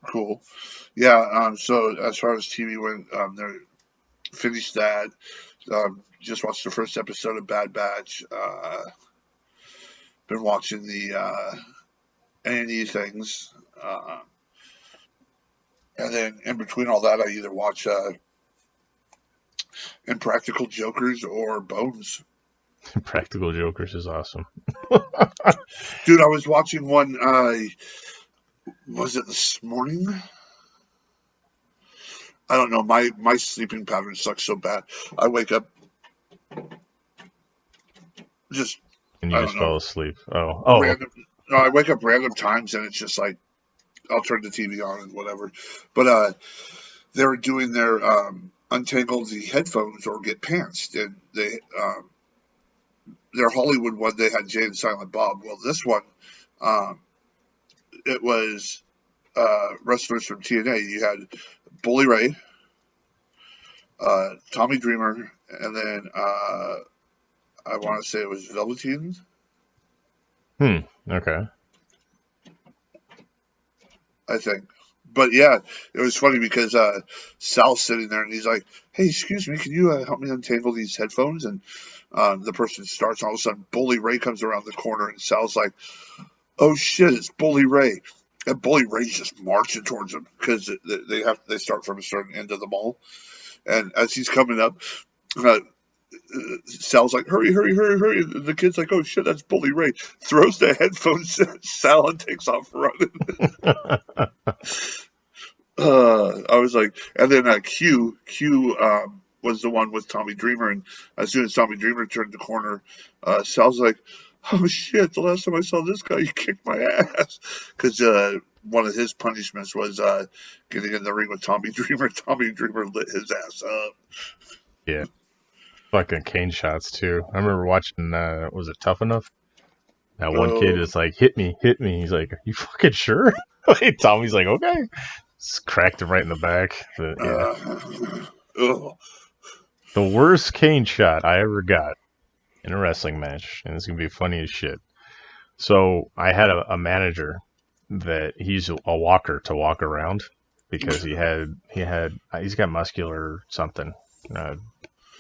[SPEAKER 2] Cool. Yeah, so as far as TV went, they finished that. Just watched the first episode of Bad Batch. Been watching the A&E things. And then in between all that, I either watch Impractical Jokers or Bones.
[SPEAKER 1] Practical Jokers is awesome.
[SPEAKER 2] Dude, I was watching one, was it this morning? I don't know, my sleeping pattern sucks so bad. I wake up just...
[SPEAKER 1] And you just fall asleep. Oh.
[SPEAKER 2] Random, no, I wake up random times and it's just like, I'll turn the TV on and whatever. But they were doing their untangle the headphones or get pantsed. And they... their Hollywood one, they had Jay and Silent Bob. Well, this one, it was wrestlers from TNA. You had Bully Ray, Tommy Dreamer, and then I want to say it was Velveteen.
[SPEAKER 1] Okay. I
[SPEAKER 2] think. But yeah, it was funny because Sal's sitting there and he's like, hey, excuse me, can you help me untangle these headphones? And the person starts, and all of a sudden, Bully Ray comes around the corner, and Sal's like, oh shit, it's Bully Ray. And Bully Ray's just marching towards him because they start from a certain end of the mall, and as he's coming up, Sal's like, hurry, hurry, hurry, hurry. And the kid's like, oh shit, that's Bully Ray. Throws the headphones at Sal and takes off running. I was like, and then Q was the one with Tommy Dreamer, and as soon as Tommy Dreamer turned the corner, Sal's like, oh shit, the last time I saw this guy, he kicked my ass. Because one of his punishments was getting in the ring with Tommy Dreamer. Tommy Dreamer lit his ass up.
[SPEAKER 1] Yeah. Fucking cane shots, too. I remember watching, was it Tough Enough? That one kid is like, hit me. He's like, are you fucking sure? Tommy's like, okay. Just cracked him right in the back. But, yeah. The worst cane shot I ever got in a wrestling match, and it's gonna be funny as shit. So I had a manager that he's a walker to walk around because he's got muscular something.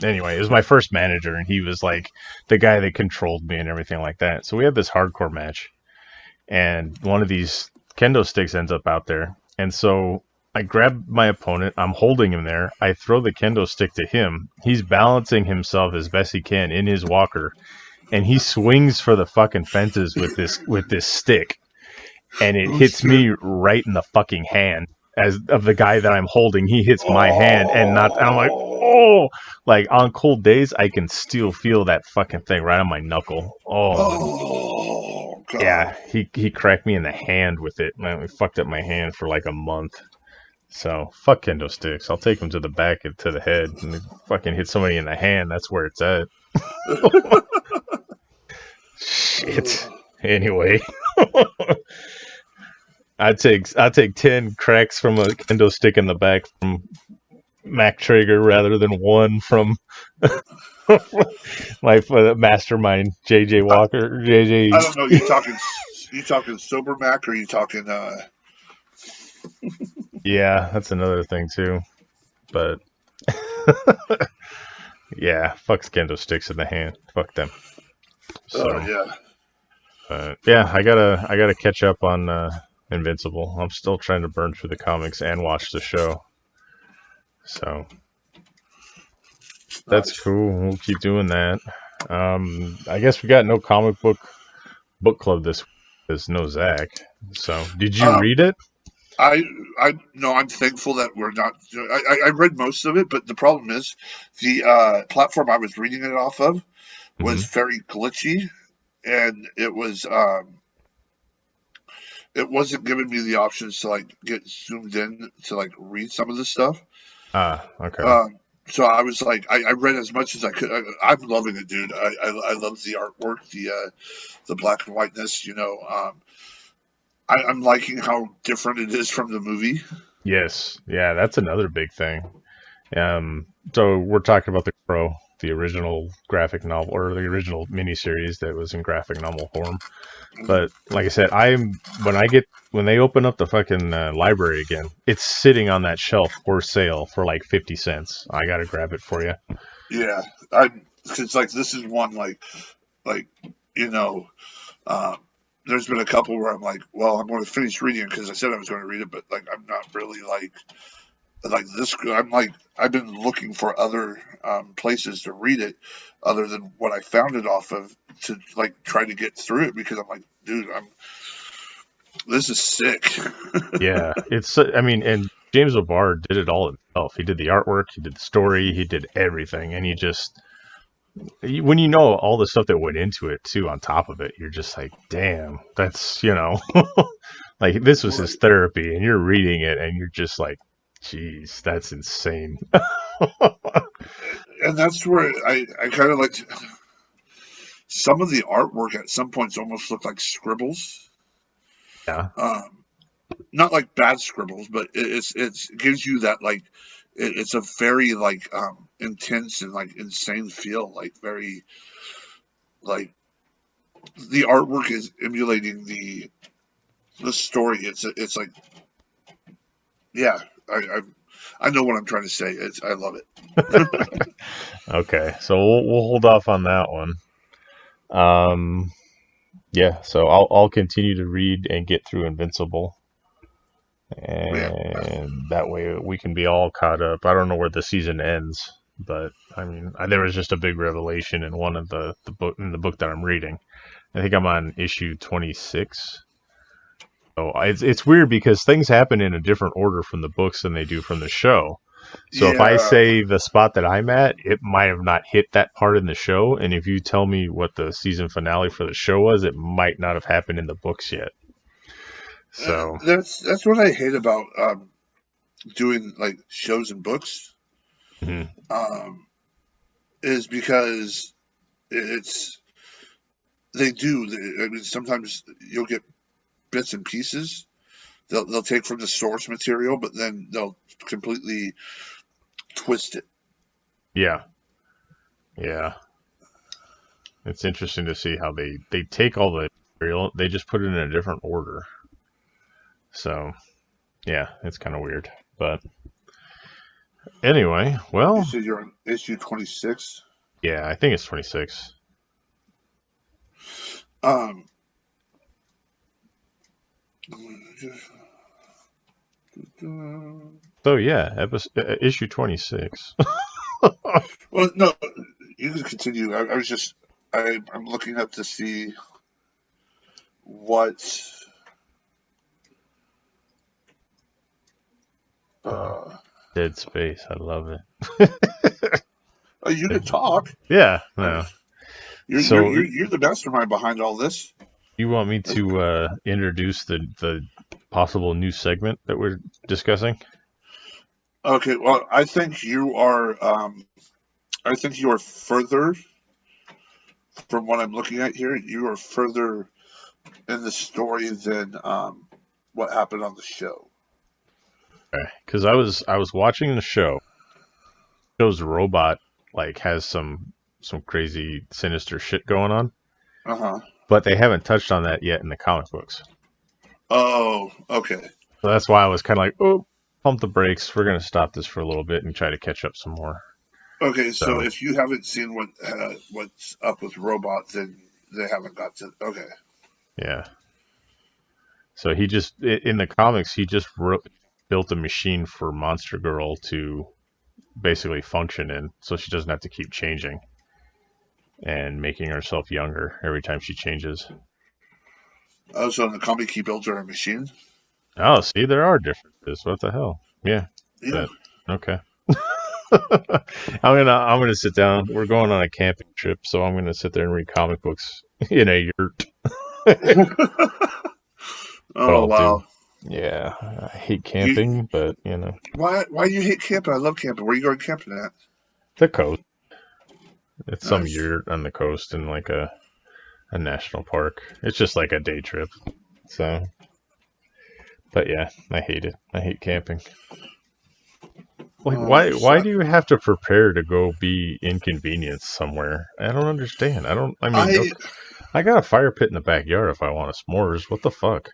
[SPEAKER 1] Anyway, it was my first manager, and he was like the guy that controlled me and everything like that. So we had this hardcore match, and one of these kendo sticks ends up out there, and so I grab my opponent. I'm holding him there. I throw the kendo stick to him. He's balancing himself as best he can in his walker, and he swings for the fucking fences with this stick, and it hits me right in the fucking hand. As of the guy that I'm holding, he hits my hand, and I'm like, oh, like on cold days, I can still feel that fucking thing right on my knuckle. Oh, God. Yeah, he cracked me in the hand with it. Man, we fucked up my hand for like a month. So, fuck kendo sticks. I'll take them to the back and to the head and fucking hit somebody in the hand. That's where it's at. Shit. Anyway. I'd take 10 cracks from a kendo stick in the back from Mac Traeger rather than one from my mastermind, JJ Walker. JJ.
[SPEAKER 2] I don't know. You talking sober Mac, or you talking...
[SPEAKER 1] Yeah, that's another thing too. But yeah, fuck kendo sticks in the hand. Fuck them. So, yeah, I gotta catch up on Invincible. I'm still trying to burn through the comics and watch the show. So that's cool. We'll keep doing that. I guess we got no comic book club this week. There's no Zack. So did you read it?
[SPEAKER 2] I'm thankful that we're not. I read most of it, but the problem is the platform I was reading it off of was very glitchy, and it wasn't giving me the options to like get zoomed in to like read some of the stuff.
[SPEAKER 1] Okay.
[SPEAKER 2] So I was like, I read as much as I could. I'm loving it, dude. I love the artwork, the black and whiteness. I'm liking how different it is from the movie.
[SPEAKER 1] Yes. Yeah, that's another big thing. So we're talking about The Crow, the original graphic novel, or the original miniseries that was in graphic novel form. But like I said, when they open up the fucking library again, it's sitting on that shelf for sale for like 50 cents. I gotta grab it for you.
[SPEAKER 2] Yeah, it's like this is one there's been a couple where I'm like, well, I'm going to finish reading it because I said I was going to read it, but like I'm not really like this. I'm like, I've been looking for other places to read it other than what I found it off of to like try to get through it, because I'm like, dude, this is sick.
[SPEAKER 1] Yeah, and James O'Barr did it all himself. He did the artwork, he did the story, he did everything, and when you know all the stuff that went into it too on top of it, you're just like, damn, that's, like this was his therapy, and you're reading it and you're just like, geez, that's insane.
[SPEAKER 2] And that's where I kind of like some of the artwork at some points almost look like scribbles.
[SPEAKER 1] Yeah.
[SPEAKER 2] Not like bad scribbles, but it gives you that like it's a very like intense and like insane feel, like very like the artwork is emulating the story. It's like, yeah, I know what I'm trying to say. I love it.
[SPEAKER 1] Okay, so we'll hold off on that one. Yeah, so I'll continue to read and get through Invincible. and that way we can be all caught up. I don't know where the season ends, but I mean, there was just a big revelation in one of the book that I'm reading. I think I'm on issue 26. So it's weird because things happen in a different order from the books than they do from the show. So if I say the spot that I'm at, it might have not hit that part in the show, and if you tell me what the season finale for the show was, it might not have happened in the books yet. So
[SPEAKER 2] that's what I hate about doing like shows and books.
[SPEAKER 1] Mm-hmm.
[SPEAKER 2] Is because they do. I mean, sometimes you'll get bits and pieces. They'll take from the source material, but then they'll completely twist it.
[SPEAKER 1] Yeah. It's interesting to see how they take all the material, they just put it in a different order. So, yeah, it's kind of weird. But anyway, well.
[SPEAKER 2] You said you're on issue 26?
[SPEAKER 1] Yeah, I think it's 26. So, yeah, issue 26.
[SPEAKER 2] Well, no, you can continue. I'm looking up to see what.
[SPEAKER 1] Dead space. I love it.
[SPEAKER 2] Oh, you can talk.
[SPEAKER 1] Yeah, no.
[SPEAKER 2] You're the mastermind behind all this.
[SPEAKER 1] You want me to introduce the possible new segment that we're discussing?
[SPEAKER 2] Okay, well, I think you are. I think you are further from what I'm looking at here. You are further in the story than what happened on the show.
[SPEAKER 1] Okay, because I was watching the show. The show's robot has some crazy sinister shit going on. But they haven't touched on that yet in the comic books.
[SPEAKER 2] Oh, okay.
[SPEAKER 1] So that's why I was kind of like, oh, pump the brakes. We're gonna stop this for a little bit and try to catch up some more.
[SPEAKER 2] Okay, so if you haven't seen what's up with robots, then they haven't got to. Okay.
[SPEAKER 1] Yeah. So he just in the comics he just built a machine for Monster Girl to basically function in, so she doesn't have to keep changing and making herself younger every time she changes.
[SPEAKER 2] Oh, so in the comic he builds her a machine?
[SPEAKER 1] Oh, see, there are differences. What the hell? Yeah.
[SPEAKER 2] Yeah.
[SPEAKER 1] Okay. I'm gonna sit down. We're going on a camping trip, so I'm gonna sit there and read comic books in a yurt.
[SPEAKER 2] Oh, wow.
[SPEAKER 1] Yeah, I hate camping, but you know.
[SPEAKER 2] Why do you hate camping? I love camping. Where are you going camping at?
[SPEAKER 1] The coast. It's
[SPEAKER 2] Nice.
[SPEAKER 1] some yurt on the coast in a national park. It's just like a day trip. So, but yeah, I hate it. I hate camping. Why do you have to prepare to go be inconvenienced somewhere? I don't understand. I got a fire pit in the backyard if I want a s'mores. What the fuck?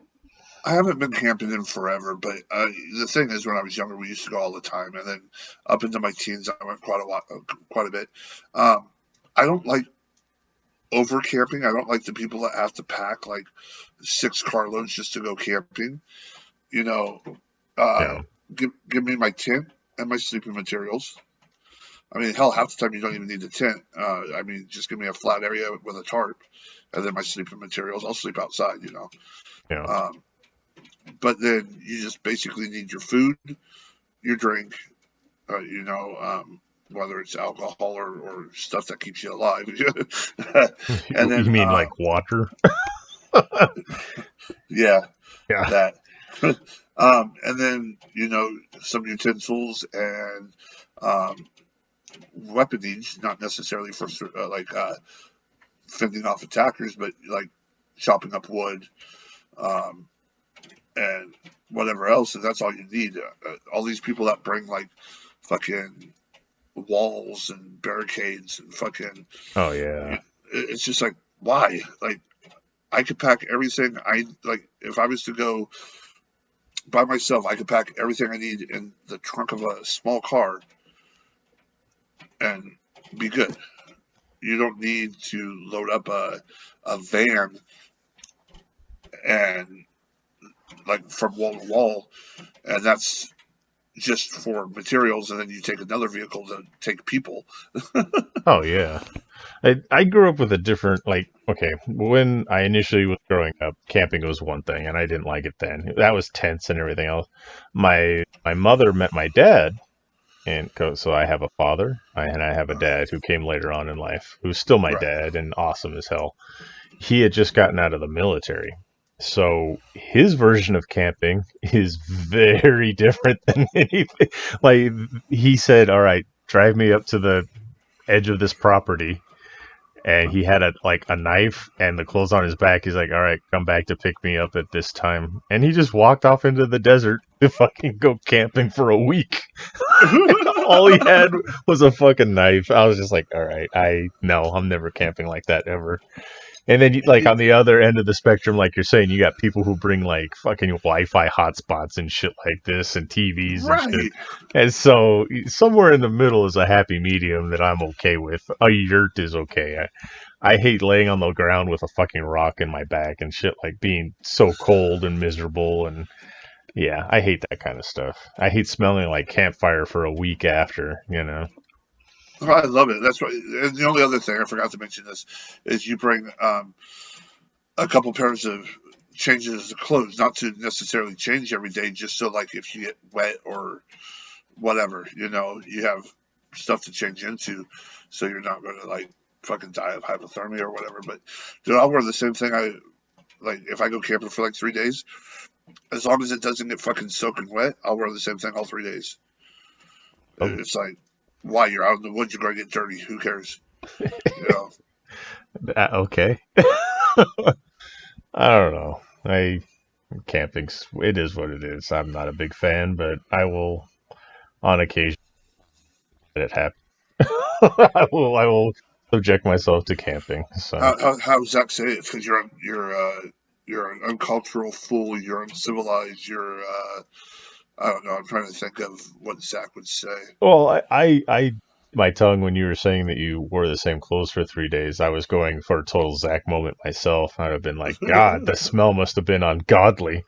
[SPEAKER 2] I haven't been camping in forever, but the thing is, when I was younger, we used to go all the time, and then up into my teens, I went quite a bit. I don't like over camping. I don't like the people that have to pack 6 carloads just to go camping. You know, give me my tent and my sleeping materials. I mean, hell, half the time you don't even need a tent. I mean, just give me a flat area with a tarp, and then my sleeping materials. I'll sleep outside, you know.
[SPEAKER 1] Yeah.
[SPEAKER 2] But then you just basically need your food, your drink, whether it's alcohol or stuff that keeps you alive. And then,
[SPEAKER 1] you mean like water?
[SPEAKER 2] Yeah.
[SPEAKER 1] Yeah.
[SPEAKER 2] That. And then, some utensils and weaponage, not necessarily for fending off attackers, but like chopping up wood. And whatever else, and that's all you need. All these people that bring fucking walls and barricades and fucking.
[SPEAKER 1] Oh yeah.
[SPEAKER 2] It's just why? I could pack everything. If I was to go by myself, I could pack everything I need in the trunk of a small car and be good. You don't need to load up a van and like from wall to wall, and that's just for materials, and then you take another vehicle to take people.
[SPEAKER 1] Oh yeah. I grew up with a different, like, okay, when I initially was growing up, camping was one thing, and I didn't like it then. That was tents and everything else. My mother met my dad, and so I have a father, and I have a dad who came later on in life, who's still my
[SPEAKER 2] Right.
[SPEAKER 1] dad and awesome as hell. He had just gotten out of the military. So his version of camping is very different than anything. Like, he said, all right, drive me up to the edge of this property, and he had a knife and the clothes on his back. He's like, all right, come back to pick me up at this time. And he just walked off into the desert to fucking go camping for a week. All he had was a fucking knife. I was just like, all right, I'm never camping like that ever. And then, like, on the other end of the spectrum, like you're saying, you got people who bring, like, fucking Wi-Fi hotspots and shit like this, and TVs and shit.
[SPEAKER 2] Right.
[SPEAKER 1] And so, somewhere in the middle is a happy medium that I'm okay with. A yurt is okay. I hate laying on the ground with a fucking rock in my back and shit, like being so cold and miserable. And, yeah, I hate that kind of stuff. I hate smelling like campfire for a week after, you know.
[SPEAKER 2] Oh, I love it. That's what. And the only other thing I forgot to mention this is you bring a couple pairs of changes of clothes, not to necessarily change every day, just so like if you get wet or whatever, you have stuff to change into, so you're not going to like fucking die of hypothermia or whatever. But dude, I'll wear the same thing. Like if I go camping for like 3 days, as long as it doesn't get fucking soaking wet, I'll wear the same thing all 3 days.
[SPEAKER 1] Oh.
[SPEAKER 2] It's like, why? You're out in the woods, you're going to get dirty. Who cares?
[SPEAKER 1] Okay. I don't know. Camping's, it is what it is. I'm not a big fan, but I will, on occasion, let it happen. I will subject myself to camping. So
[SPEAKER 2] How does Zack say it? Because you're an uncultural fool. You're uncivilized. You're I don't know. I'm trying to think of what Zack would say.
[SPEAKER 1] well, I my tongue when you were saying that you wore the same clothes for 3 days. I was going for a total Zack moment myself. I'd have been like, God, the smell must have been ungodly.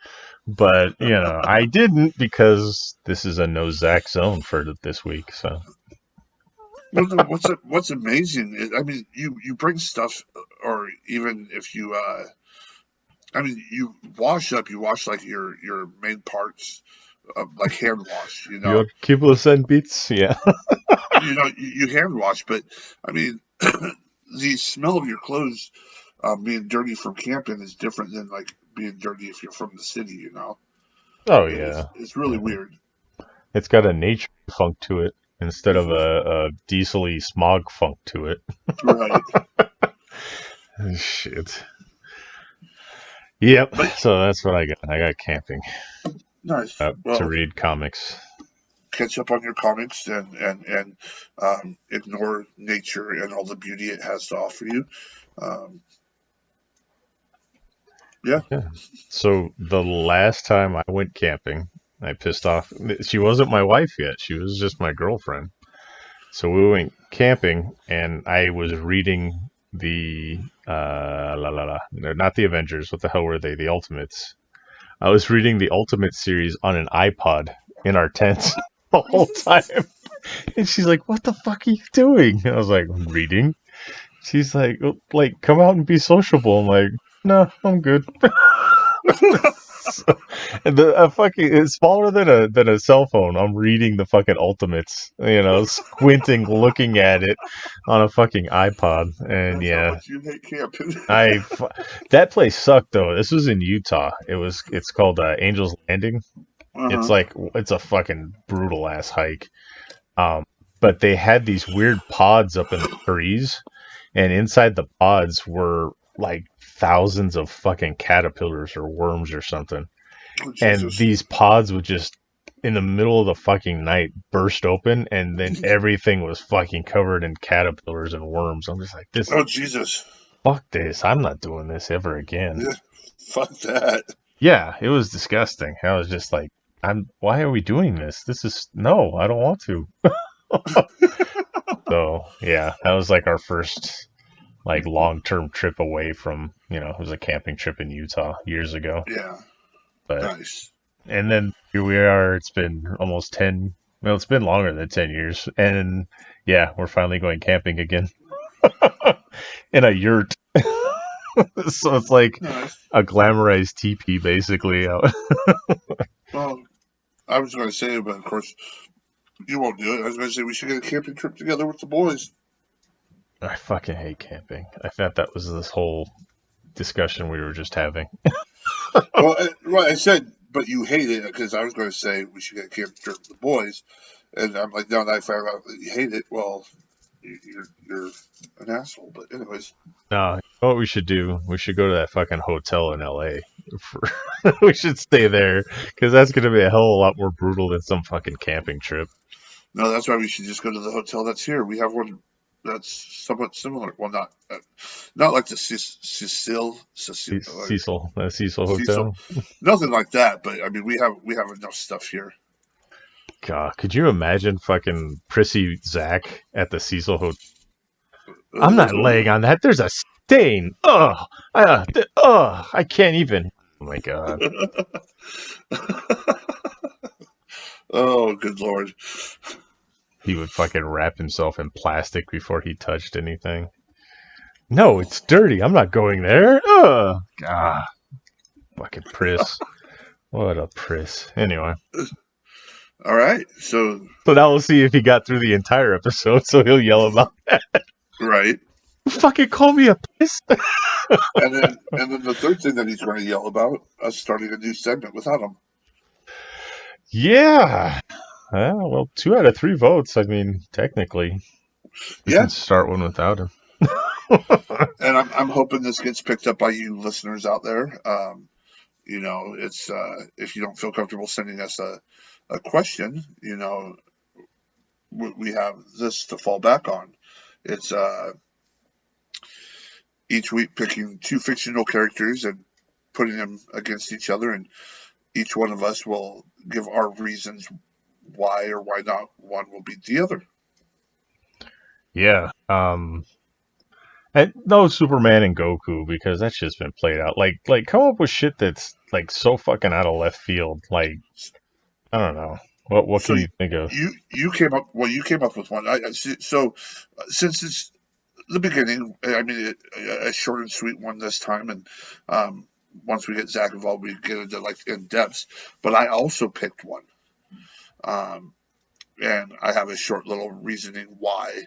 [SPEAKER 1] But I didn't, because this is a no Zack zone for this week. So.
[SPEAKER 2] Well, what's amazing is, I mean, you bring stuff, or even if you, you wash like your main parts, like hand wash,
[SPEAKER 1] Your kibbles and bits, yeah.
[SPEAKER 2] you hand wash, but I mean, the smell of your clothes being dirty from camping is different than like being dirty if you're from the city,
[SPEAKER 1] Oh yeah.
[SPEAKER 2] It's really weird.
[SPEAKER 1] It's got a nature funk to it instead of a diesel-y smog funk to it.
[SPEAKER 2] Right.
[SPEAKER 1] Shit. Yep. So that's what I got. I got camping.
[SPEAKER 2] Nice.
[SPEAKER 1] To read comics.
[SPEAKER 2] Catch up on your comics and ignore nature and all the beauty it has to offer you. Yeah.
[SPEAKER 1] So the last time I went camping, I pissed off. She wasn't my wife yet. She was just my girlfriend. So we went camping, and I was reading the not the Avengers. What the hell were they? The Ultimates. I was reading the Ultimate series on an iPod in our tent the whole time. And she's like, "What the fuck are you doing?" And I was like, "I'm reading." She's like, come out and be sociable. I'm like, "No, I'm good." And it's smaller than a cell phone. I'm reading the fucking Ultimates, squinting, looking at it on a fucking iPod. And
[SPEAKER 2] That's
[SPEAKER 1] yeah,
[SPEAKER 2] how much you hate camping.
[SPEAKER 1] that place sucked though. This was in Utah. It's called Angel's Landing.
[SPEAKER 2] Uh-huh.
[SPEAKER 1] It's a fucking brutal ass hike. But they had these weird pods up in the trees, and inside the pods were like thousands of fucking caterpillars or worms or something.
[SPEAKER 2] Oh,
[SPEAKER 1] And these pods would just, in the middle of the fucking night, burst open, and then everything was fucking covered in caterpillars and worms. I'm just like,
[SPEAKER 2] Oh, Jesus.
[SPEAKER 1] Fuck this. I'm not doing this ever again.
[SPEAKER 2] Yeah, fuck that.
[SPEAKER 1] Yeah, it was disgusting. I was just like, why are we doing this? No, I don't want to. So, yeah, that was like our first long-term trip away from, it was a camping trip in Utah years ago.
[SPEAKER 2] Yeah.
[SPEAKER 1] But
[SPEAKER 2] Nice.
[SPEAKER 1] and then here we are. It's been almost 10. Well, it's been longer than 10 years, and yeah, we're finally going camping again in a yurt. So it's like
[SPEAKER 2] Nice.
[SPEAKER 1] a glamorized teepee, basically.
[SPEAKER 2] Well, I was going to say, but of course, you won't do it. I was going to say we should get a camping trip together with the boys.
[SPEAKER 1] I fucking hate camping. I thought that was this whole discussion we were just having.
[SPEAKER 2] Well, I said, but you hate it because I was going to say we should get a camping trip with the boys, and I'm like, now that I found out that you hate it, well, you're an asshole. But anyways,
[SPEAKER 1] No, what we should do? We should go to that fucking hotel in LA. We should stay there because that's going to be a hell of a lot more brutal than some fucking camping trip.
[SPEAKER 2] no, that's why we should just go to the hotel that's here. We have one that's somewhat similar. Well, not like the Cecil
[SPEAKER 1] Hotel.
[SPEAKER 2] Nothing like that. But I mean, we have enough stuff here.
[SPEAKER 1] God, could you imagine fucking prissy Zack at the Cecil Hotel? I'm not laying on that. There's a stain. I can't even. Oh my God.
[SPEAKER 2] Oh, good Lord.
[SPEAKER 1] He would fucking wrap himself in plastic before he touched anything. No, it's dirty. I'm not going there. God. Fucking priss. What a priss. Anyway.
[SPEAKER 2] All right. So
[SPEAKER 1] now we'll see if he got through the entire episode, so he'll yell about that.
[SPEAKER 2] Right.
[SPEAKER 1] Fucking call me a piss.
[SPEAKER 2] and then the third thing that he's going to yell about, us starting a new segment without him.
[SPEAKER 1] Yeah. Well, 2 out of 3 votes. I mean, technically, we can start one without him.
[SPEAKER 2] And I'm hoping this gets picked up by you listeners out there. You know, it's if you don't feel comfortable sending us a question, you know, we have this to fall back on. It's each week picking 2 fictional characters and putting them against each other, and each one of us will give our reasons why or why not one will beat the other.
[SPEAKER 1] Yeah. And no Superman and Goku, because that's just been played out. Like come up with shit that's like so fucking out of left field. Like, I don't know. What can you think of?
[SPEAKER 2] You came up with one. So since it's the beginning, I mean, a short and sweet one this time, and once we get Zack involved, we get into like in depths. But I also picked one, and I have a short little reasoning why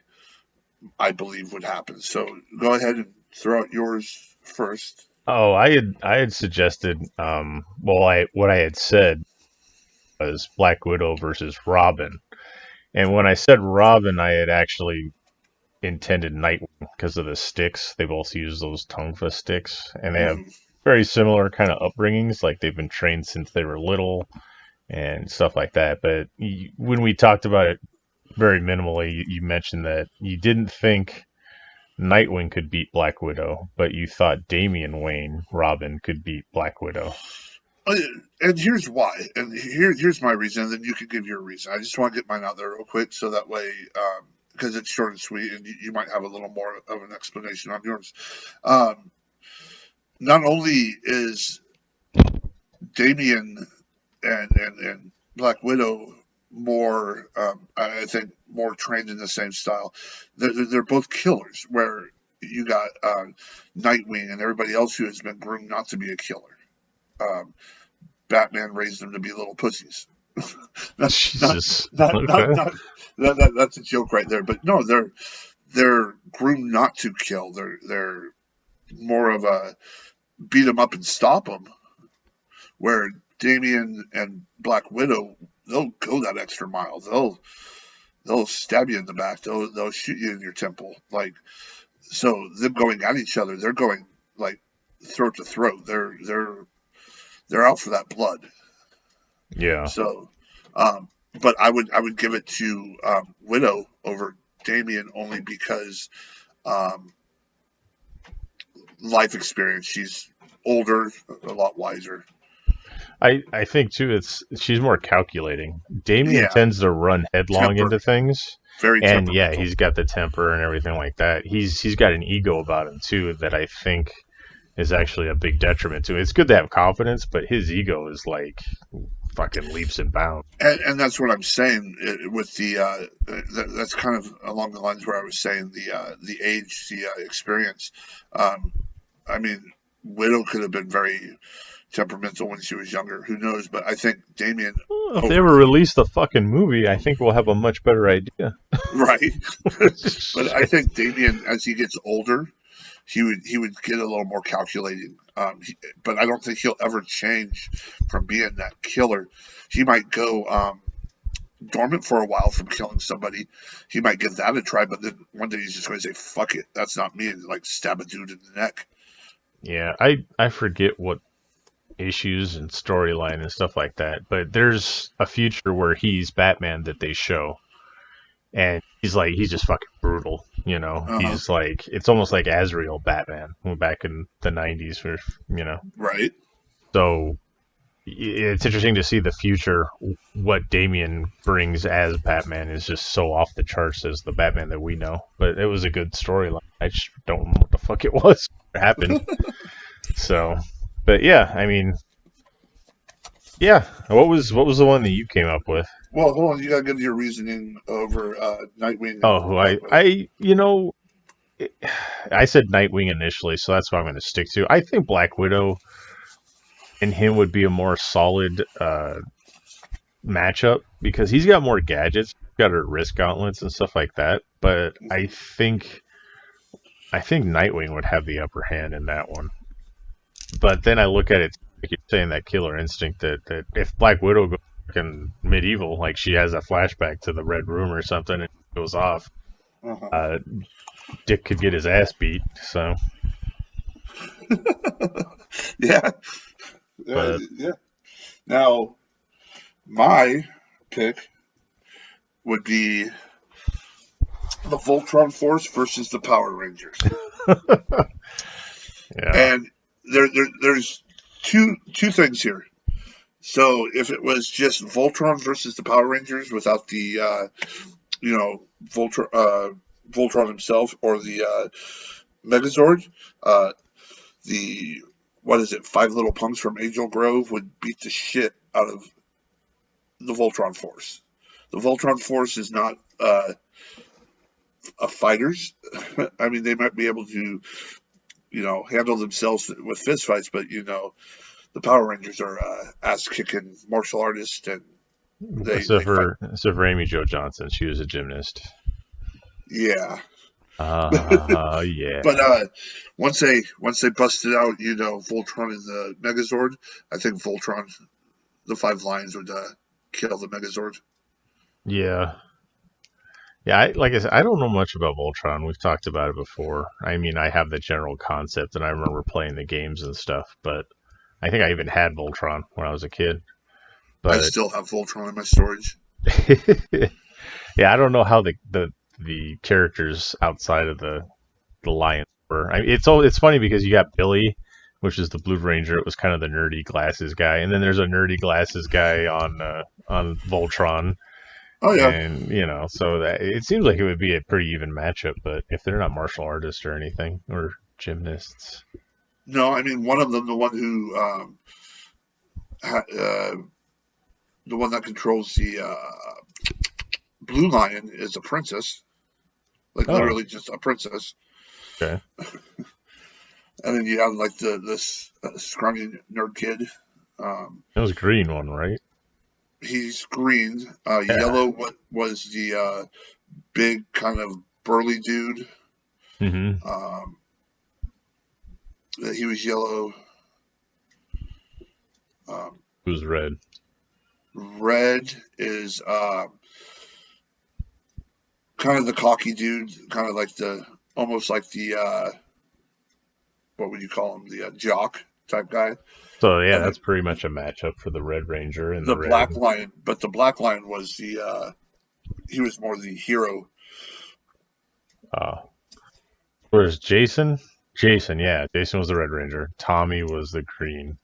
[SPEAKER 2] I believe would happen. So go ahead and throw out yours first.
[SPEAKER 1] Oh, I had suggested. What I had said was Black Widow versus Robin, and when I said Robin, I had actually intended Nightwing because of the sticks. They both use those Tonfa sticks, and they have very similar kind of upbringings. Like they've been trained since they were little and stuff like that. But when we talked about it very minimally, you mentioned that you didn't think Nightwing could beat Black Widow, but you thought Damian Wayne Robin could beat Black Widow.
[SPEAKER 2] And here's why. And here's my reason, and then you can give your reason. I just want to get mine out there real quick so that way, because it's short and sweet, and you might have a little more of an explanation on yours. Not only is Damian and Black Widow more, I think, more trained in the same style. They're both killers, where you got Nightwing and everybody else who has been groomed not to be a killer. Batman raised them to be little pussies. That's a joke right there. But no, they're groomed not to kill. They're more of a beat them up and stop them. Where Damian and Black Widow, they'll go that extra mile. They'll stab you in the back. They'll shoot you in your temple. Like, so them going at each other, they're going like throat to throat. They're out for that blood.
[SPEAKER 1] Yeah.
[SPEAKER 2] So, but I would give it to Widow over Damian only because life experience. She's older, a lot wiser.
[SPEAKER 1] I think too. She's more calculating. Damian tends to run headlong into things.
[SPEAKER 2] Very
[SPEAKER 1] and he's got the temper and everything like that. He's got an ego about him too that I think is actually a big detriment to it. It's good to have confidence, but his ego is like fucking leaps and bounds.
[SPEAKER 2] And that's what I'm saying with the that's kind of along the lines where I was saying the age, the experience. I mean, Widow could have been very temperamental when she was younger. Who knows? But I think Damien.
[SPEAKER 1] Well, if they ever release the fucking movie, I think we'll have a much better idea.
[SPEAKER 2] Right. But I think Damien, as he gets older, he would get a little more calculating. But I don't think he'll ever change from being that killer. He might go dormant for a while from killing somebody. He might give that a try, but then one day he's just going to say, "Fuck it, that's not me," and like stab a dude in the neck.
[SPEAKER 1] Yeah, I forget what issues and storyline and stuff like that, but there's a future where he's Batman that they show, and he's just fucking brutal, you know. He's like, it's almost like Azrael Batman back in the 90s, or you know.
[SPEAKER 2] Right.
[SPEAKER 1] So it's interesting to see the future. What Damien brings as Batman is just so off the charts as the Batman that we know. But it was a good storyline. I just don't know what the fuck it was. What happened. So, but yeah, I mean, yeah. What was the one that you came up with?
[SPEAKER 2] Well, hold on. You gotta give your reasoning over Nightwing.
[SPEAKER 1] Oh, I you know, I said Nightwing initially, so that's what I'm going to stick to. I think Black Widow and him would be a more solid matchup because he's got more gadgets, got her wrist gauntlets and stuff like that. But I think Nightwing would have the upper hand in that one. But then I look at it, like you're saying, that killer instinct that if Black Widow goes fucking medieval, like she has a flashback to the Red Room or something, and it goes off, Dick could get his ass beat. So
[SPEAKER 2] yeah. Yeah. Now, my pick would be the Voltron Force versus the Power Rangers.
[SPEAKER 1] Yeah.
[SPEAKER 2] And there's two things here. So if it was just Voltron versus the Power Rangers without the Voltron himself or the Megazord, the what is it, 5 Little Punks from Angel Grove would beat the shit out of the Voltron Force. The Voltron Force is not a fighters. I mean, they might be able to, handle themselves with fistfights, but the Power Rangers are ass-kicking martial artists, and
[SPEAKER 1] except for Amy Jo Johnson, she was a gymnast.
[SPEAKER 2] Yeah.
[SPEAKER 1] Yeah.
[SPEAKER 2] But once they busted out, Voltron and the Megazord, I think Voltron, the 5 Lions would kill the Megazord.
[SPEAKER 1] Yeah. Yeah, like I said, I don't know much about Voltron. We've talked about it before. I mean, I have the general concept, and I remember playing the games and stuff, but I think I even had Voltron when I was a kid. But
[SPEAKER 2] I still have Voltron in my storage.
[SPEAKER 1] Yeah, I don't know how the characters outside of the Lions were. I mean, it's funny because you got Billy, which is the Blue Ranger. It was kind of the nerdy glasses guy, and then there's a nerdy glasses guy on Voltron.
[SPEAKER 2] Oh yeah,
[SPEAKER 1] and so that it seems like it would be a pretty even matchup. But if they're not martial artists or anything or gymnasts,
[SPEAKER 2] no, I mean one of them, the one who the one that controls the Blue Lion is a princess. Like literally just a princess.
[SPEAKER 1] Okay.
[SPEAKER 2] And then you have like this scrawny nerd kid.
[SPEAKER 1] It was green one, right?
[SPEAKER 2] He's green. Yellow was the big kind of burly dude.
[SPEAKER 1] Mm-hmm.
[SPEAKER 2] He was yellow.
[SPEAKER 1] Who's red?
[SPEAKER 2] Red is kind of the cocky dude, kind of like almost like the what would you call him, the jock type guy.
[SPEAKER 1] So yeah, that's pretty much a matchup for the Red Ranger and the
[SPEAKER 2] Black Lion. But the Black Lion was he was more the hero.
[SPEAKER 1] Whereas Jason, yeah, Jason was the Red Ranger. Tommy was the green.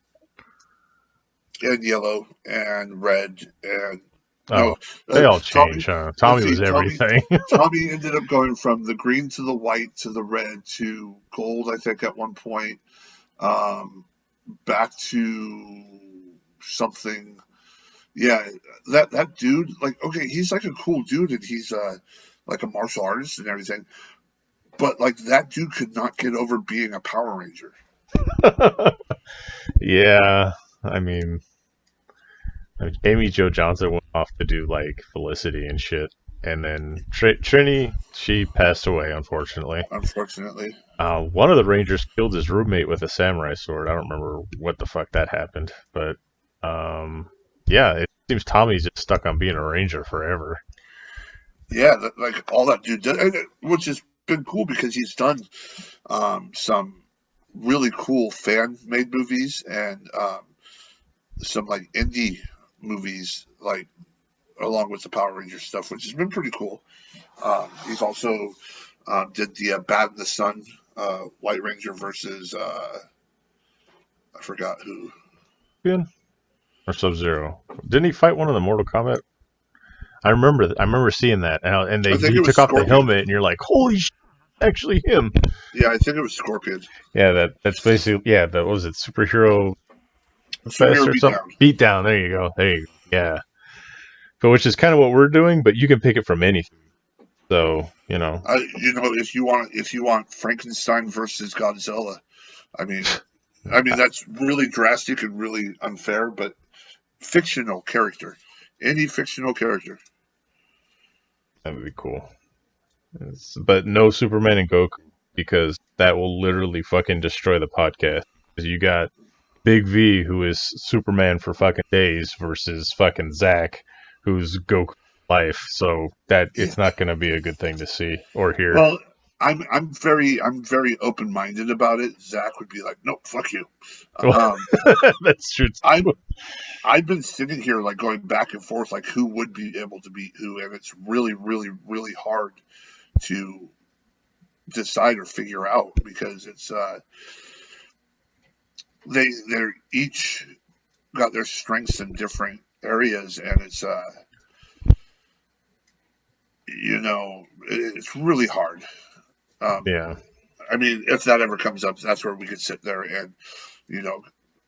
[SPEAKER 2] And yellow and red and
[SPEAKER 1] they all changed. Tommy was everything.
[SPEAKER 2] Tommy ended up going from the green to the white to the red to gold, I think, at one point. back to something. Yeah, that dude, like, okay, he's like a cool dude, and he's like a martial artist and everything, but like that dude could not get over being a Power Ranger.
[SPEAKER 1] Yeah, I mean, Amy Jo Johnson went off to do like Felicity and shit, and then Trini, she passed away, unfortunately.
[SPEAKER 2] Unfortunately,
[SPEAKER 1] one of the Rangers killed his roommate with a samurai sword. I don't remember what the fuck that happened, but yeah, it seems Tommy's just stuck on being a Ranger forever.
[SPEAKER 2] yeah, like all that dude did, which has been cool because he's done some really cool fan-made movies and some like indie movies, like along with the Power Rangers stuff, which has been pretty cool. He's also did the Bad in the Sun, White Ranger versus I forgot who.
[SPEAKER 1] Good. Or Sub-Zero. Didn't he fight one of the Mortal Kombat? I remember seeing that, and he took off the helmet, and you're like, holy shit, actually him.
[SPEAKER 2] Yeah, I think it was Scorpion.
[SPEAKER 1] Yeah, that's basically, yeah, that was it, superhero beatdown. There you go. Yeah. But which is kind of what we're doing, but you can pick it from anything. So,
[SPEAKER 2] if you want Frankenstein versus Godzilla, I mean that's really drastic and really unfair, but fictional character, any fictional character.
[SPEAKER 1] That would be cool. But no Superman and Goku, because that will literally fucking destroy the podcast. Because you got Big V, who is Superman for fucking days, versus fucking Zack, who's Goku life. So that it's not going to be a good thing to see or hear.
[SPEAKER 2] Well, I'm very open-minded about it. Zack would be like, nope, fuck you.
[SPEAKER 1] That's true.
[SPEAKER 2] I've been sitting here like going back and forth, like who would be able to beat who, and it's really, really, really hard to decide or figure out because it's they're each got their strengths in different areas, and it's it's really hard.
[SPEAKER 1] Yeah.
[SPEAKER 2] I mean, if that ever comes up, that's where we could sit there and,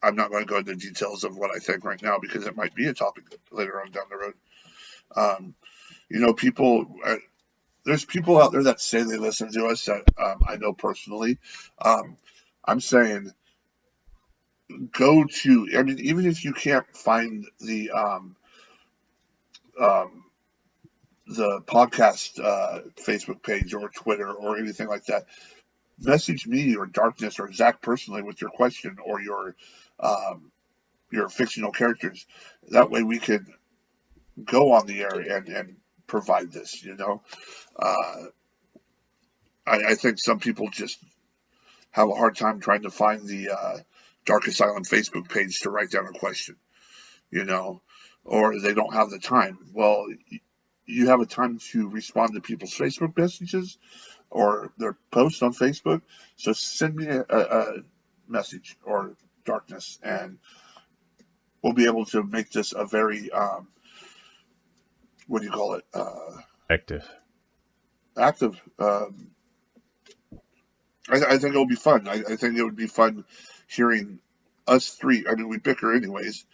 [SPEAKER 2] I'm not going to go into details of what I think right now because it might be a topic later on down the road. There's people out there that say they listen to us that I know personally. I'm saying even if you can't find the podcast Facebook page or Twitter or anything like that, message me or Darkness or Zack personally with your question or your fictional characters. That way we can go on the air and provide this, I think some people just have a hard time trying to find the Dark Asylum Facebook page to write down a question, or they don't have the time. Well, you have a time to respond to people's Facebook messages or their posts on Facebook. So send me a message or Darkness, and we'll be able to make this a very, what do you call it?
[SPEAKER 1] Active.
[SPEAKER 2] I think it'll be fun. I think it would be fun hearing us three. I mean, we bicker anyways,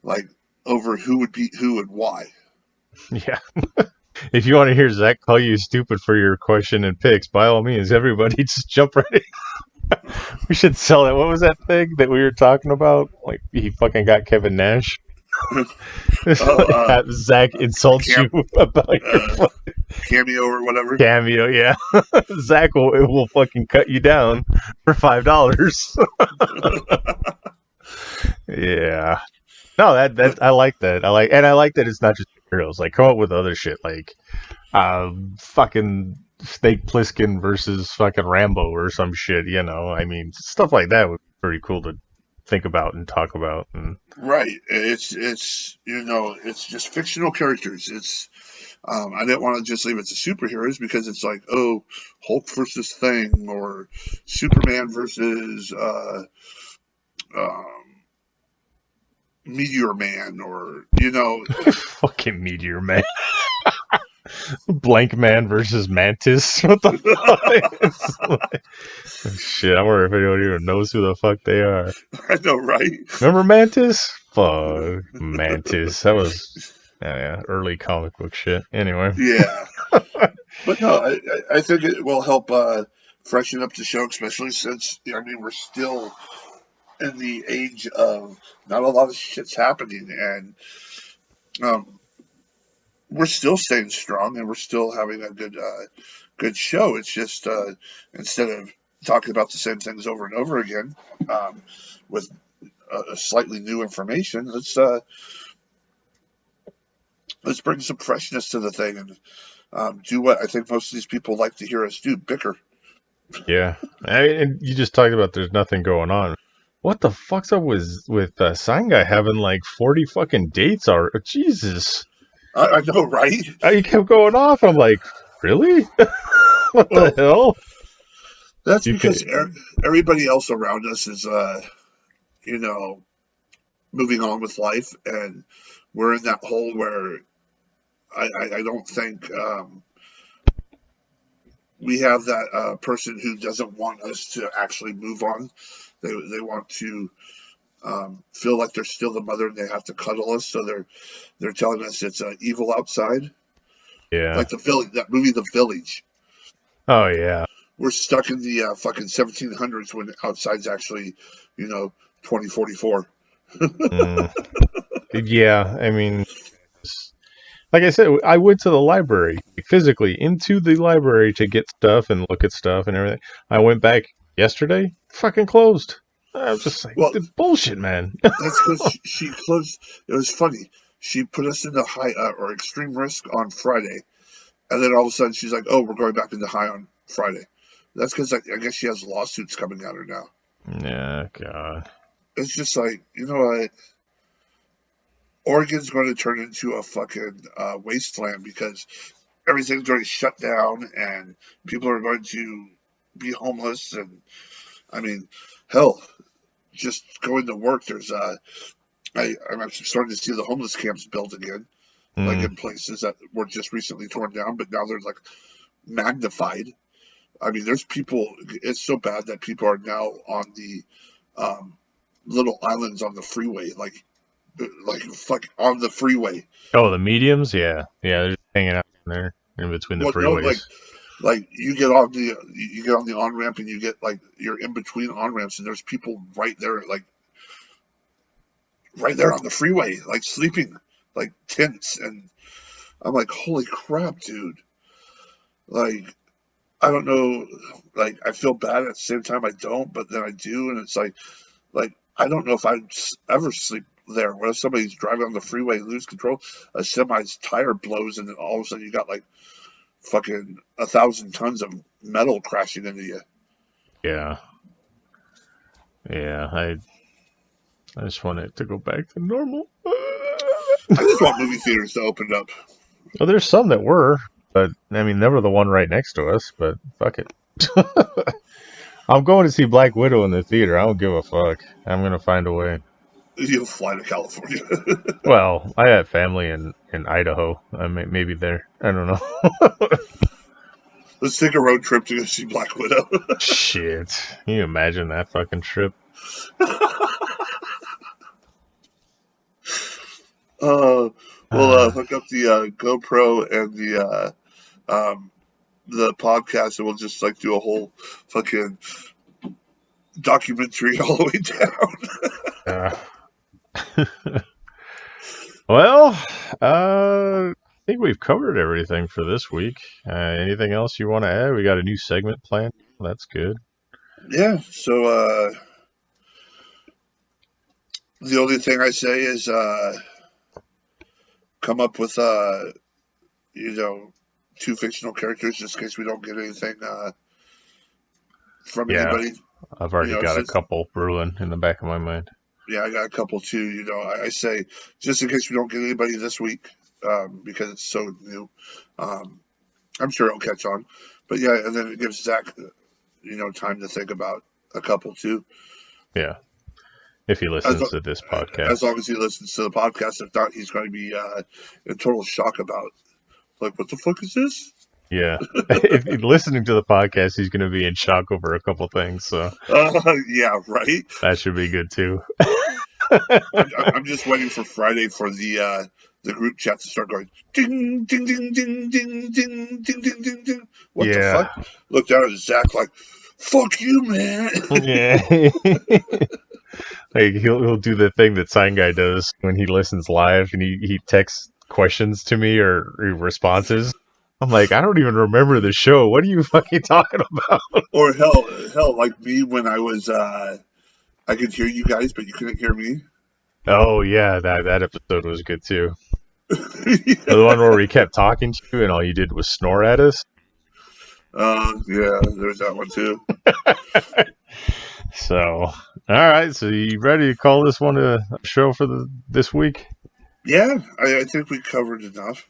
[SPEAKER 2] like over who would beat who and why.
[SPEAKER 1] Yeah. If you want to hear Zack call you stupid for your question and picks, by all means, everybody just jump right in. We should sell it. What was that thing that we were talking about? Like, he fucking got Kevin Nash. Zack insults you about your
[SPEAKER 2] Cameo or whatever.
[SPEAKER 1] Cameo, yeah. Zack will fucking cut you down for $5. Yeah. No, that I like that. I like that it's not just heroes. Like, come up with other shit, like fucking Snake Plissken versus fucking Rambo or some shit. I mean, stuff like that would be pretty cool to think about and talk about.
[SPEAKER 2] Right. It's just fictional characters. It's I didn't want to just leave it to superheroes because it's like, oh, Hulk versus Thing or Superman versus Meteor Man or
[SPEAKER 1] fucking Meteor Man. Blank Man versus Mantis. What the fuck? It's like, shit, I wonder if anyone even knows who the fuck they are.
[SPEAKER 2] I know, right?
[SPEAKER 1] Remember Mantis? Fuck, Mantis. That was early comic book shit. Anyway.
[SPEAKER 2] Yeah. But no, I think it will help freshen up the show, especially since, I mean, we're still in the age of not a lot of shit's happening, and we're still staying strong, and we're still having a good show. It's just instead of talking about the same things over and over again with a slightly new information, let's bring some freshness to the thing and do what I think most of these people like to hear us do: bicker.
[SPEAKER 1] Yeah, I mean, and you just talked about there's nothing going on. What the fuck's up with Sign Guy having like 40 fucking dates already? Jesus.
[SPEAKER 2] I know, right?
[SPEAKER 1] He kept going off. I'm like, really? What the hell?
[SPEAKER 2] That's because everybody else around us is, moving on with life, and we're in that hole where I don't think we have that person who doesn't want us to actually move on. They want to feel like they're still the mother and they have to cuddle us, so they're telling us it's evil outside.
[SPEAKER 1] Yeah.
[SPEAKER 2] Like that movie, The Village.
[SPEAKER 1] Oh, yeah.
[SPEAKER 2] We're stuck in the fucking 1700s when outside's actually, 2044.
[SPEAKER 1] Yeah, I mean, like I said, I went to the library, physically into the library to get stuff and look at stuff and everything. I went back yesterday, fucking closed. I was just like, bullshit, man.
[SPEAKER 2] That's because she closed. It was funny. She put us into high or extreme risk on Friday, and then all of a sudden she's like, "Oh, we're going back into high on Friday." That's because I guess she has lawsuits coming at her now.
[SPEAKER 1] Yeah, God.
[SPEAKER 2] It's just like, you know what? Oregon's going to turn into a fucking wasteland because everything's going to shut down and people are going to be homeless. And I mean, hell, just going to work, there's I'm actually starting to see the homeless camps built again, like in places that were just recently torn down, but now they're like magnified. I mean, there's people. It's so bad that people are now on the little islands on the freeway, like fuck on the freeway.
[SPEAKER 1] Oh, the mediums, yeah, they're just hanging out in there in between the freeways.
[SPEAKER 2] No, like you get on the on ramp and you get like you're in between on ramps and there's people right there, like right there on the freeway, like sleeping, like tents, and I'm like, holy crap, dude! Like, I don't know, like I feel bad at the same time I don't, but then I do, and it's like I don't know if I'd ever sleep there. What if somebody's driving on the freeway, lose control, a semi's tire blows, and then all of a sudden you got like fucking 1,000 tons of metal crashing into you?
[SPEAKER 1] Yeah. I just want it to go back to normal.
[SPEAKER 2] I just want movie theaters to open up.
[SPEAKER 1] Well, there's some that were, but I mean, never the one right next to us. But fuck it. I'm going to see Black Widow in the theater. I don't give a fuck. I'm gonna find a way.
[SPEAKER 2] You'll fly to California.
[SPEAKER 1] Well, I have family in Idaho. I maybe there. I don't know.
[SPEAKER 2] Let's take a road trip to go see Black Widow.
[SPEAKER 1] Shit. Can you imagine that fucking trip?
[SPEAKER 2] We'll hook up the GoPro and the podcast, and we'll just like do a whole fucking documentary all the way down.
[SPEAKER 1] Well, I think we've covered everything for this week. Anything else you want to add? We got a new segment planned. That's good.
[SPEAKER 2] Yeah. So the only thing I say is come up with 2 fictional characters just in case we don't get anything from anybody.
[SPEAKER 1] I've already got a couple brewing in the back of my mind.
[SPEAKER 2] Yeah, I got a couple too. I say just in case we don't get anybody this week because it's so new. I'm sure it'll catch on. But yeah, and then it gives Zack, time to think about a couple too.
[SPEAKER 1] Yeah. If he listens to this podcast.
[SPEAKER 2] As long as he listens to the podcast. If not, he's going to be in total shock about Like, what the fuck is this?
[SPEAKER 1] Yeah. If listening to the podcast, he's going to be in shock over a couple things. So
[SPEAKER 2] yeah, right.
[SPEAKER 1] that should be good too.
[SPEAKER 2] I'm just waiting for Friday for the group chat to start going ding ding ding ding ding ding ding ding ding ding. What the fuck? Look down at Zack like, fuck you, man.
[SPEAKER 1] Yeah. Like he'll do the thing that Sign Guy does when he listens live and he texts questions to me or responses. I'm like, I don't even remember the show. What are you fucking talking about?
[SPEAKER 2] Or hell, like me when I was, I could hear you guys, but you couldn't hear me.
[SPEAKER 1] Oh yeah, that episode was good too. The one where we kept talking to you and all you did was snore at us.
[SPEAKER 2] Yeah, there's that one too.
[SPEAKER 1] So, all right. So you ready to call this one a show for this week?
[SPEAKER 2] Yeah, I think we covered enough.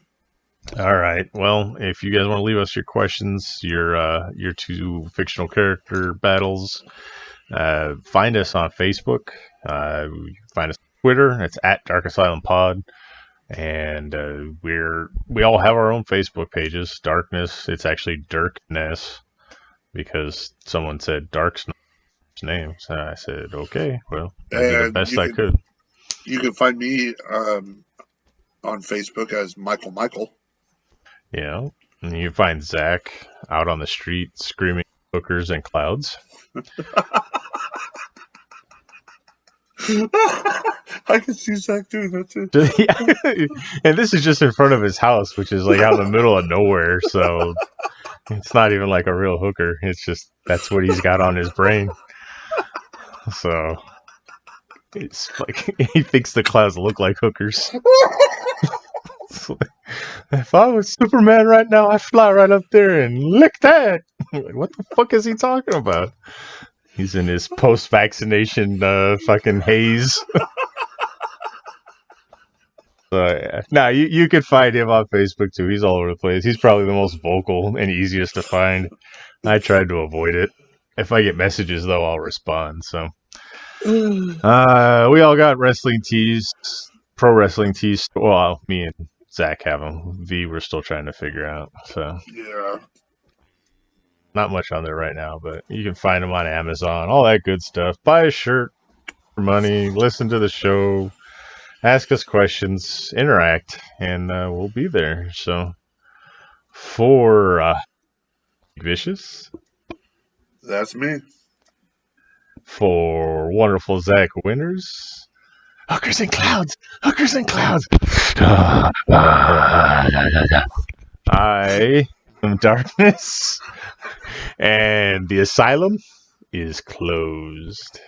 [SPEAKER 1] All right. Well, if you guys want to leave us your questions, your two fictional character battles, find us on Facebook. Find us on Twitter. It's at Dark Asylum Pod, and we all have our own Facebook pages. Darkness. It's actually Dirkness because someone said Dark's name. So I said, okay. Well, I did the best I could.
[SPEAKER 2] You can find me on Facebook as Michael.
[SPEAKER 1] Yeah, and you find Zack out on the street screaming hookers and clouds.
[SPEAKER 2] I can see Zack doing that too.
[SPEAKER 1] And this is just in front of his house, which is like out in the middle of nowhere, so it's not even like a real hooker. It's just that's what he's got on his brain. So it's like he thinks the clouds look like hookers. If I was Superman right now, I'd fly right up there and lick that. What the fuck is he talking about? He's in his post-vaccination fucking haze. Nah, you could find him on Facebook too. He's all over the place. He's probably the most vocal and easiest to find. I tried to avoid it. If I get messages though, I'll respond. So we all got wrestling tees, pro wrestling tees. Well, me and Zack have them. V we're still trying to figure out. So
[SPEAKER 2] yeah,
[SPEAKER 1] not much on there right now, but you can find them on Amazon. All that good stuff. Buy a shirt for money. Listen to the show. Ask us questions. Interact, and we'll be there. So for Vicious,
[SPEAKER 2] that's me.
[SPEAKER 1] For wonderful Zack Winters. Hookers and clouds! Hookers and clouds! I am Darkness, and the asylum is closed.